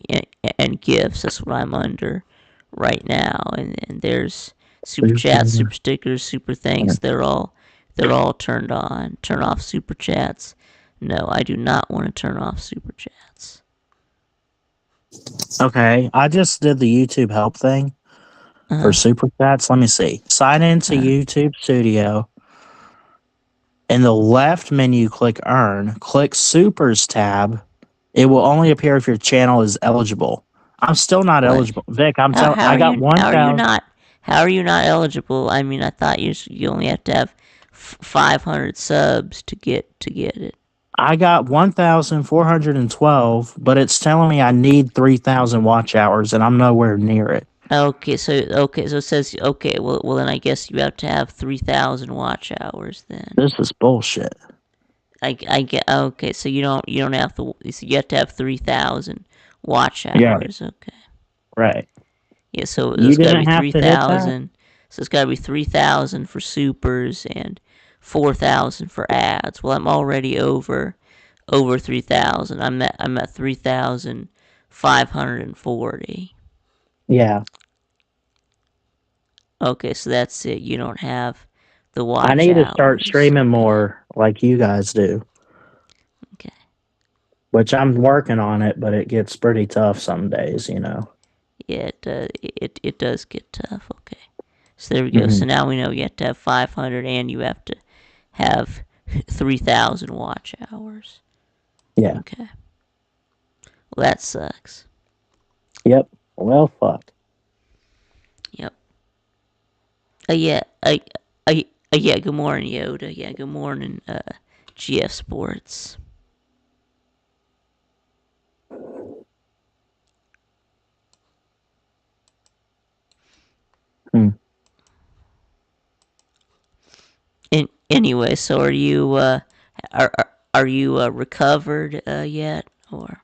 gifts. That's what I'm under right now. And there's super chats, super stickers, super thanks. They're all turned on. Turn off super chats. No, I do not want to turn off super chats. Okay, I just did the YouTube help thing for super chats. Let me see. Sign into YouTube Studio. In the left menu, click Earn. Click Supers tab. It will only appear if your channel is eligible. I'm still not eligible, Vic. I got 1,000. How are you not eligible? I mean, I thought you only have to have 500 subs to get it. I got 1,412, but it's telling me I need 3,000 watch hours, and I'm nowhere near it. Okay, so it says well then I guess you have to have 3,000 watch hours then. This is bullshit. I get okay, so you don't have to. So you have to have 3,000 watch hours. Yeah. Okay. Right. Yeah, so You it's got to didn't be have to hit that? 3,000. So it's got to be 3,000 for supers and 4,000 for ads. Well, I'm already over 3,000. I'm at 3,000 540. Yeah. Okay, so that's it. You don't have the I watch need to start hours. streaming Okay. more like you guys do, Okay. which I'm working on it, but it gets pretty tough some days, you know. Yeah, it does get tough. Okay. So there we go. Mhm. So now we know you have to have 500 and you have to have 3,000 watch hours. Yeah. Okay. Well, that sucks. Yep. Well, fuck. Yep. Yeah. Yeah. Good morning, Yoda. Yeah. Good morning, GF Sports. Hmm. Anyway, so are you recovered yet, or?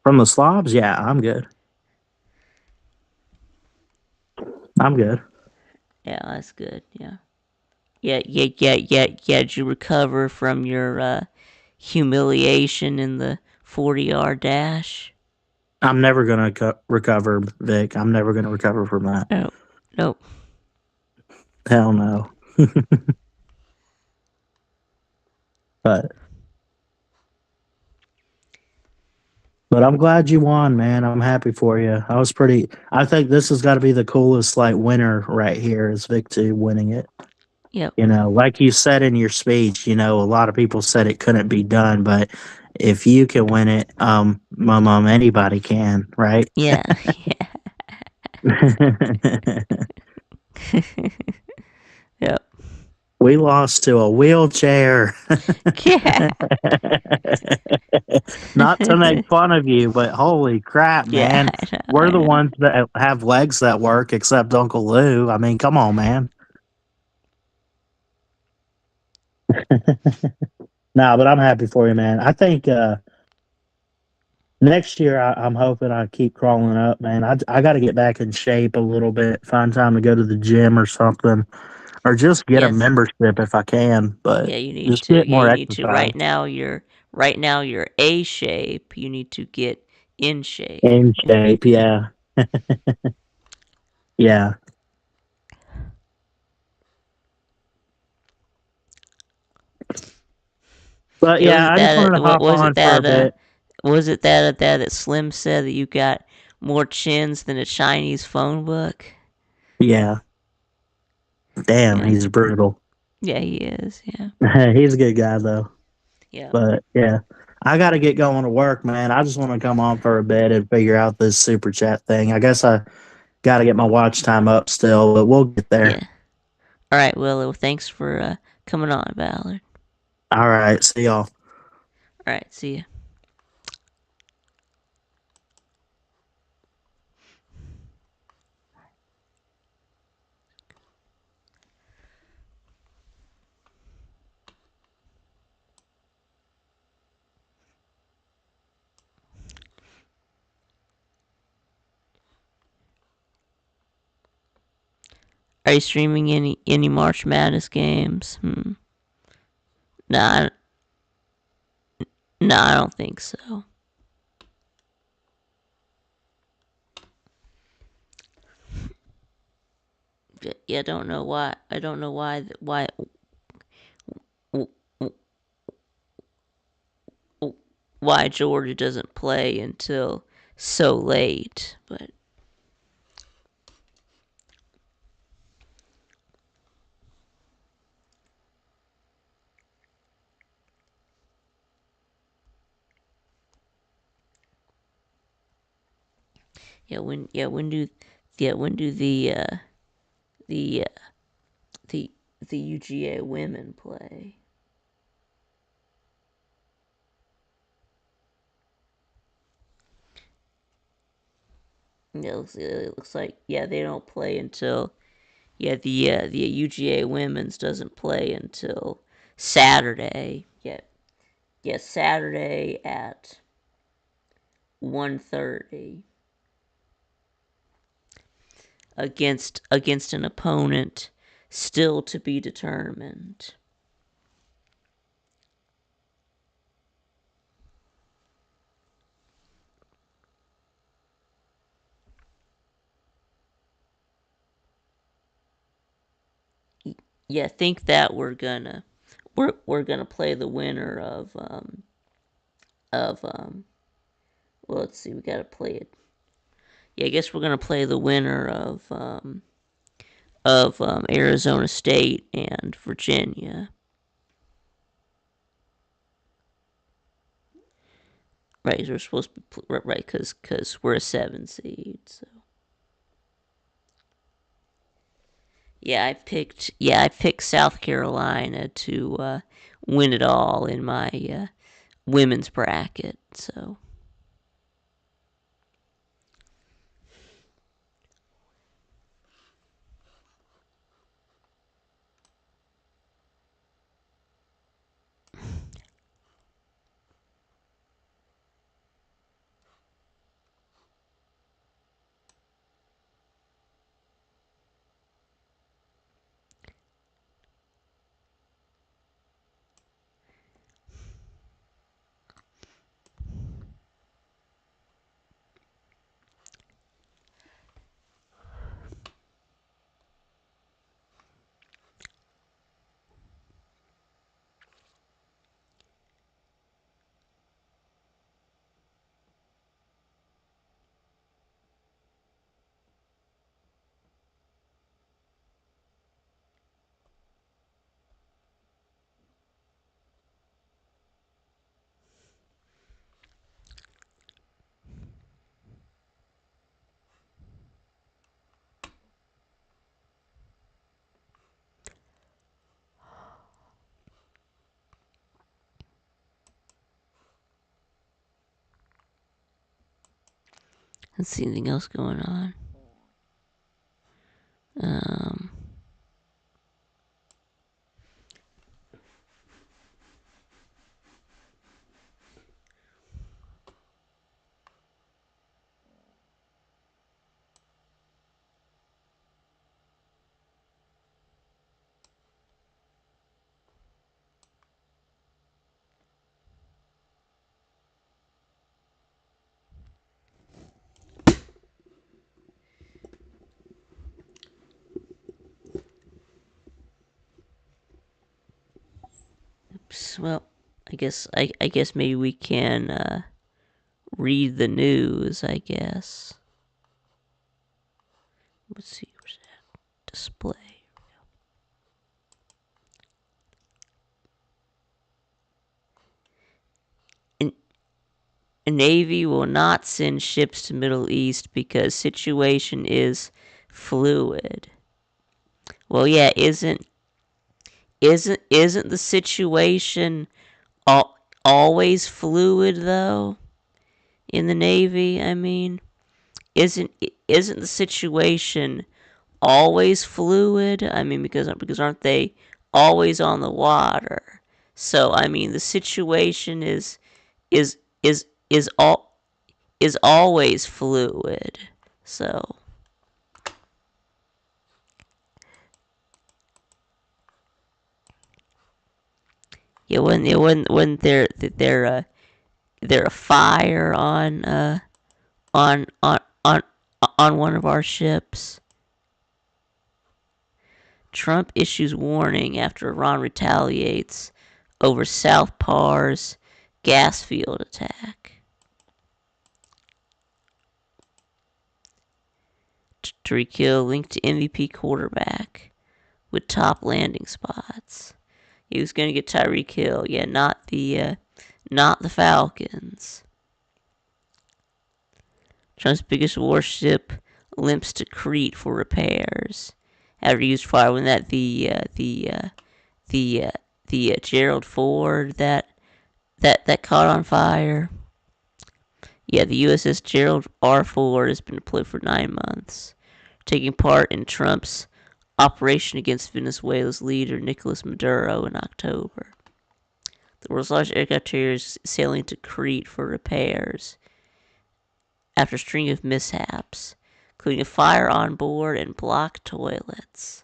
From the slobs, yeah, I'm good. I'm good. Yeah, that's good. Yeah. Yeah. Did you recover from your humiliation in the 40-yard dash? I'm never gonna recover, Vic. I'm never gonna recover from that. No. Nope. Hell no. but but I'm glad you won, man. I'm happy for you. I think this has got to be the coolest like winner right here is Vic 2 winning it. Yep. You know, like you said in your speech, you know, a lot of people said it couldn't be done, but if you can win it, anybody can, right? Yeah. Yep. We lost to a wheelchair. Yeah. Not to make fun of you, but holy crap, Yeah. man. I know. We're I the know. ones that have legs that work, except Uncle Lou. I mean, come on, man. No, but I'm happy for you, man. I think next year I'm hoping I keep crawling up, man. I got to get back in shape a little bit, find time to go to the gym or something, or just get a Yes. membership if I can. But Yeah. You need just to. get Yeah. more You need to. exercise Right now you're A shape. You need to get in shape. in shape. Yeah, yeah. But Yeah. Was yeah, it I just wanted that? to hop Was it on for a that? bit. Was it that Slim said that you got more chins than a Chinese phone book? Yeah, damn, Yeah. he's brutal. Yeah. He is. Yeah. He's a good guy though. Yeah. But yeah, I got to get going to work, man. I just want to come on for a bit and figure out this super chat thing. I guess I got to get my watch time up still, but we'll get there. Yeah. All right. Well, thanks for coming on, Ballard. All right, see y'all. All right. See ya. Are you streaming any March Madness games? Nah, I don't think so. Yeah, I don't know why. I don't know why Georgia doesn't play until so late. But when do the the the UGA women play? It looks like they don't play until the UGA women's doesn't play until Saturday. Saturday at 1:30 against an opponent still to be determined. yeah, I think that we're gonna play the winner of well, let's see, we gotta play it. Yeah, I guess we're gonna play the winner of Arizona State and Virginia. Right, 'cause we're supposed to be right because we're a 7 seed. So I picked South Carolina to win it all in my women's bracket. So let's see anything else going on. Um, well, I guess maybe we can read the news. I guess. Let's see. Where's that display? Navy will not send ships to Middle East because situation is fluid. Well, yeah, isn't the situation always fluid though in the Navy? I mean, isn't isn't the situation always fluid? I mean, because aren't they always on the water? So I mean, the situation is is is all is always fluid. So yeah, when there a fire on on on on one of our ships. Trump issues warning after Iran retaliates over South Pars gas field attack. Tyreek Hill linked to MVP quarterback with top landing spots. He was going to get Tyreek Hill, yeah, not the Falcons. Trump's biggest warship limps to Crete for repairs after used fire when the Gerald Ford that caught on fire. Yeah, the USS Gerald R. Ford has been deployed for 9 months, taking part in Trump's operation against Venezuela's leader Nicolas Maduro in October. The world's largest aircraft carrier is sailing to Crete for repairs after a string of mishaps, including a fire on board and blocked toilets.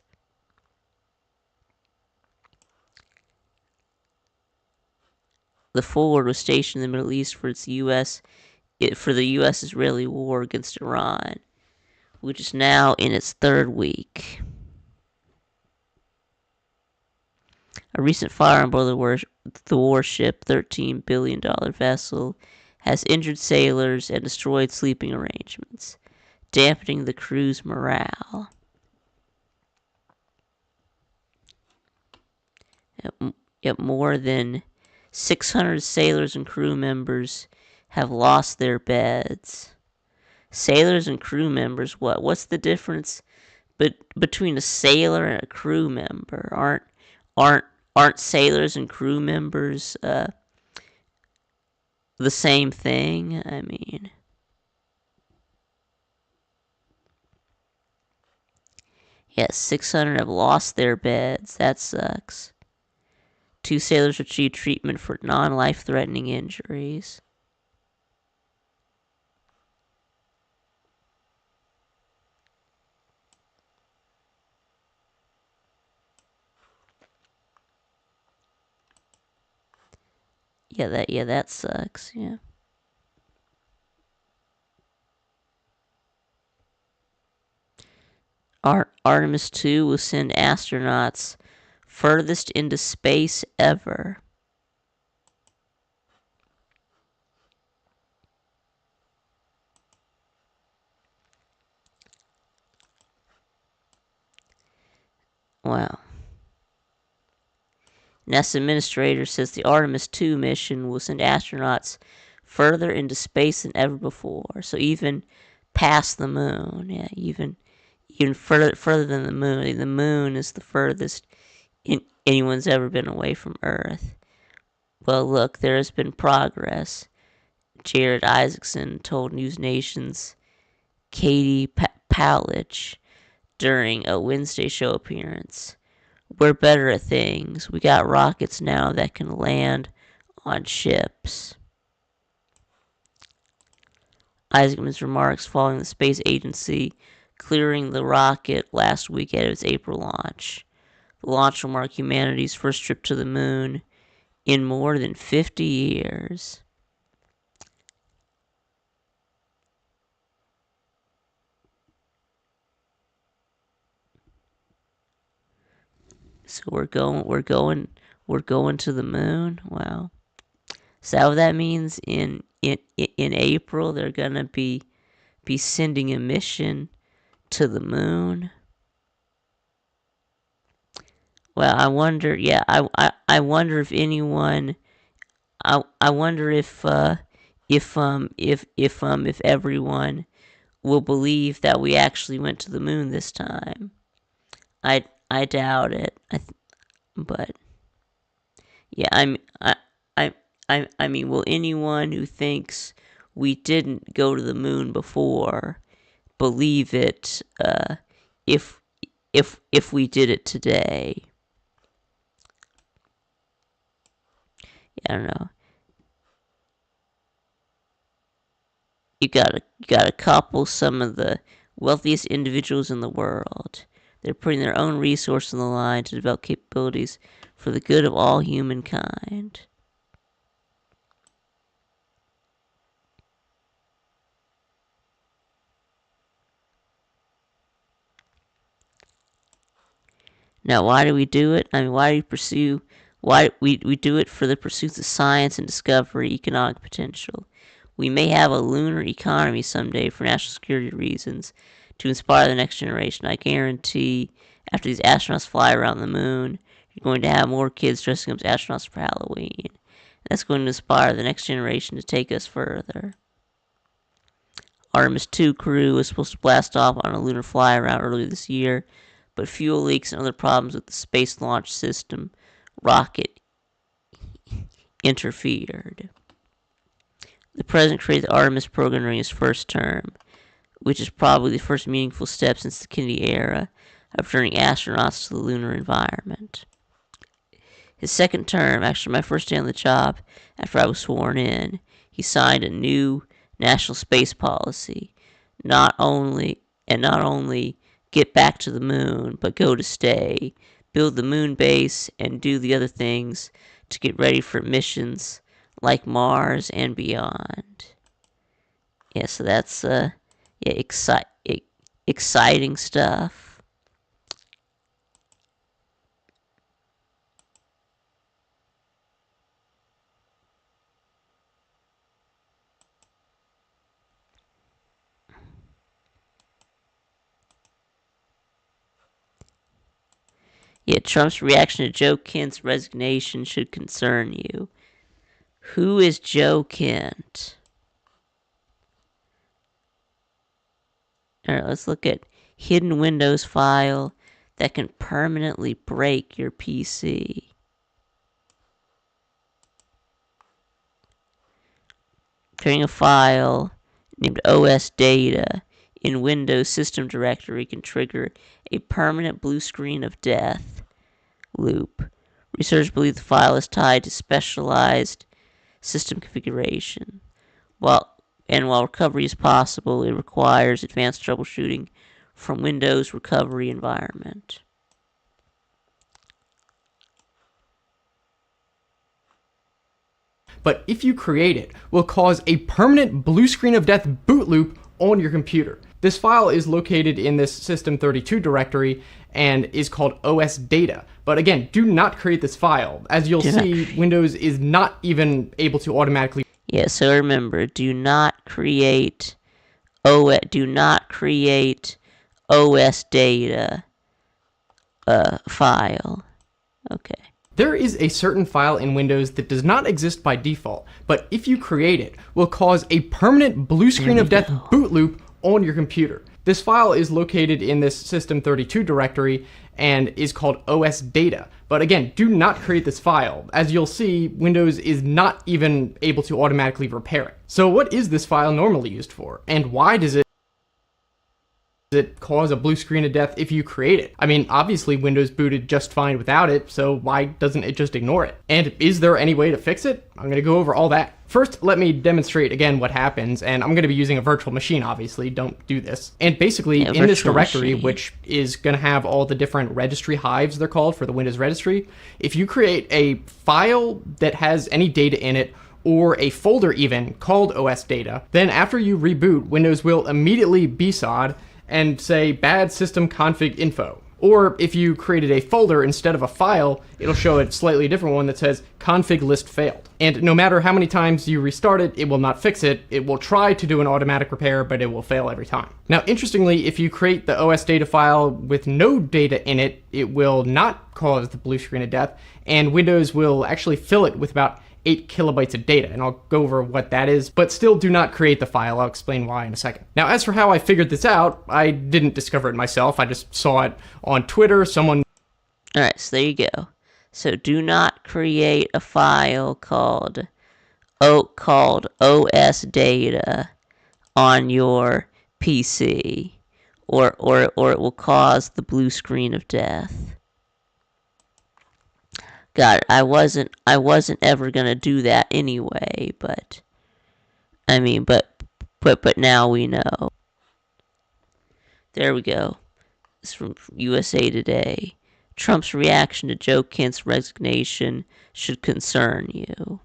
The Ford was stationed in the Middle East for the U.S.-Israeli war against Iran, which is now in its third week. A recent fire on board the warship, $13 billion vessel, has injured sailors and destroyed sleeping arrangements, dampening the crew's morale. Yet more than 600 sailors and crew members have lost their beds. Sailors and crew members, what? What's the difference between a sailor and a crew member? Aren't sailors and crew members the same thing? I mean, yes, 600 have lost their beds. That sucks. 2 sailors received treatment for non-life-threatening injuries. Yeah, that sucks. Yeah. Artemis 2 will send astronauts furthest into space ever. Wow. NASA administrator says the Artemis 2 mission will send astronauts further into space than ever before. So even past the moon. Yeah, even further than the moon. The moon is the furthest anyone's ever been away from Earth. Well, look, there has been progress. Jared Isaacson told News Nation's Katie Palich during a Wednesday show appearance. We're better at things. We got rockets now that can land on ships. Isaacman's remarks following the space agency clearing the rocket last week at its April launch. The launch will mark humanity's first trip to the moon in more than 50 years. So we're going to the moon. Wow. Is that what that means? In April, they're gonna be sending a mission to the moon. Well, I wonder. Yeah, I wonder if anyone. I wonder if everyone will believe that we actually went to the moon this time. I doubt it. But yeah, I mean, will anyone who thinks we didn't go to the moon before believe it if we did it today? Yeah, I don't know. You gotta couple some of the wealthiest individuals in the world. They're putting their own resources on the line to develop capabilities for the good of all humankind. Now, why do we do it? I mean, why we do it for the pursuits of science and discovery, economic potential. We may have a lunar economy someday for national security reasons to inspire the next generation. I guarantee after these astronauts fly around the moon, you're going to have more kids dressing up as astronauts for Halloween. That's going to inspire the next generation to take us further. Artemis 2 crew was supposed to blast off on a lunar fly around earlier this year, but fuel leaks and other problems with the Space Launch System rocket interfered. The president created the Artemis program during his first term, which is probably the first meaningful step since the Kennedy era of returning astronauts to the lunar environment. His second term, actually my first day on the job after I was sworn in, he signed a new national space policy. Not only get back to the moon, but go to stay, build the moon base, and do the other things to get ready for missions like Mars and beyond. Yeah, so that's exciting stuff. Yeah, Trump's reaction to Joe Kent's resignation should concern you. Who is Joe Kent? Alright, let's look at hidden Windows file that can permanently break your PC. Creating a file named OS data in Windows system directory can trigger a permanent blue screen of death loop. Researchers believe the file is tied to specialized system configuration. While recovery is possible, it requires advanced troubleshooting from Windows recovery environment. But if you create it, will cause a permanent blue screen of death boot loop on your computer. This file is located in this system32 directory and is called OS data. But again, do not create this file. As you'll see, Windows is not even able to automatically. Yeah, so remember, do not create OS data file. Okay. There is a certain file in Windows that does not exist by default, but if you create it, will cause a permanent blue screen of death boot loop on your computer. This file is located in this system32 directory and is called OS data. But again, do not create this file. As you'll see, Windows is not even able to automatically repair it. So what is this file normally used for? And why does it cause a blue screen of death if you create it? I mean, obviously Windows booted just fine without it, so why doesn't it just ignore it? And is there any way to fix it? I'm going to go over all that. First, let me demonstrate again what happens, and I'm going to be using a virtual machine, obviously, don't do this. And basically, in this directory, machine, which is going to have all the different registry hives, they're called, for the Windows registry, if you create a file that has any data in it, or a folder even, called OS data, then after you reboot, Windows will immediately BSOD and say bad system config info. Or if you created a folder instead of a file, it'll show a slightly different one that says config list failed. And no matter how many times you restart it, it will not fix it. It will try to do an automatic repair, but it will fail every time. Now, interestingly, if you create the OS data file with no data in it, it will not cause the blue screen of death, and Windows will actually fill it with about 8 kilobytes of data, and I'll go over what that is, but still do not create the file. I'll explain why in a second. Now, as for how I figured this out, I didn't discover it myself. I just saw it on Twitter. Someone... Alright, so there you go. So do not create a file called OS data on your PC, or it will cause the blue screen of death. God, I wasn't ever gonna do that anyway, but I mean, but now we know. There we go. It's from USA Today. Trump's reaction to Joe Kent's resignation should concern you.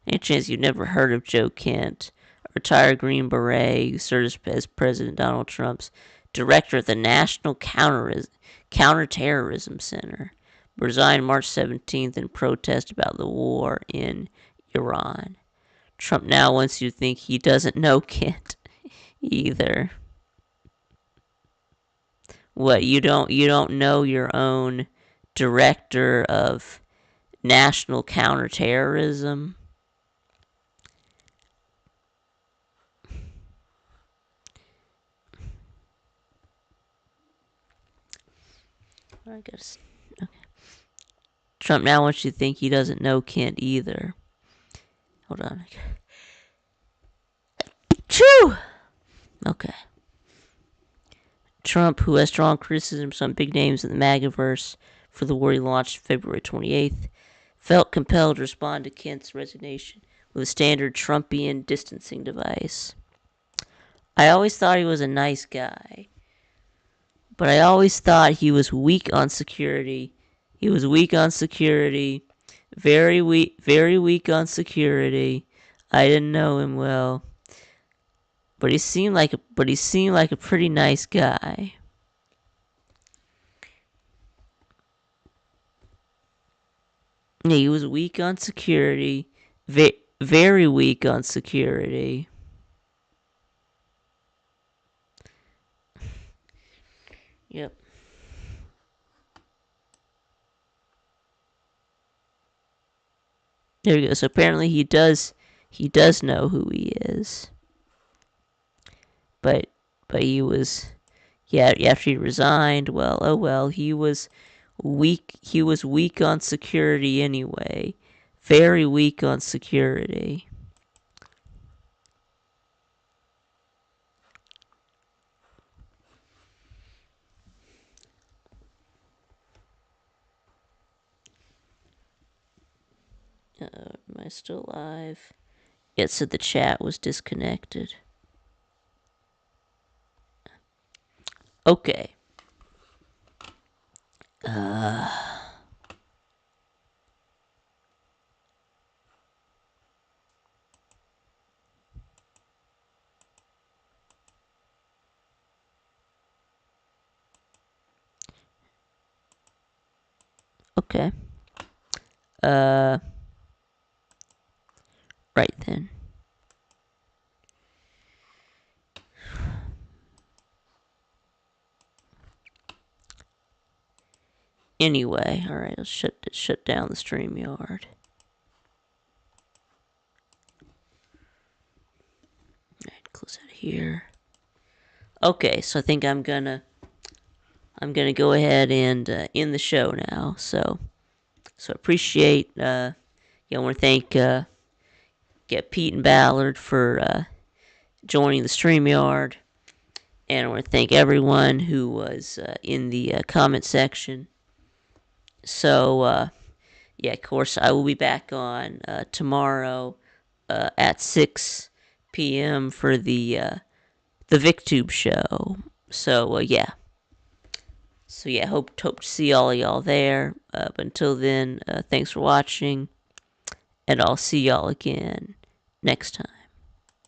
Any chance you've never heard of Joe Kent, a retired Green Beret who served as President Donald Trump's director of the National Counterterrorism Center, resigned March 17th in protest about the war in Iran. Trump now wants you to think he doesn't know Kent either. What, you don't know your own director of national counterterrorism? I guess. Okay. Trump now wants you to think he doesn't know Kent either. Hold on. Choo! Okay. Trump, who has strong criticisms on big names in the MAGAverse for the war he launched February 28th, felt compelled to respond to Kent's resignation with a standard Trumpian distancing device. I always thought he was a nice guy, but I always thought he was weak on security. He was weak on security. Very weak on security. I didn't know him well. But he seemed like a pretty nice guy. Yeah, he was weak on security. Very weak on security. Yep. There we go. So apparently he does know who he is. But he was, yeah, after he resigned, well, oh well, he was weak on security anyway. Very weak on security. Am I still live? It said the chat was disconnected. Okay. Okay. Right then. Anyway, all right, let's shut down the StreamYard. All right, close out of here. Okay, so I think I'm gonna go ahead and end the show now. So appreciate. I want to thank Pete and Ballard for joining the StreamYard, and I want to thank everyone who was in the comment section. So yeah, of course, I will be back on tomorrow at 6 p.m. for the VicTube show. So yeah. So yeah, hope to see all of y'all there. But until then, thanks for watching, and I'll see y'all again next time.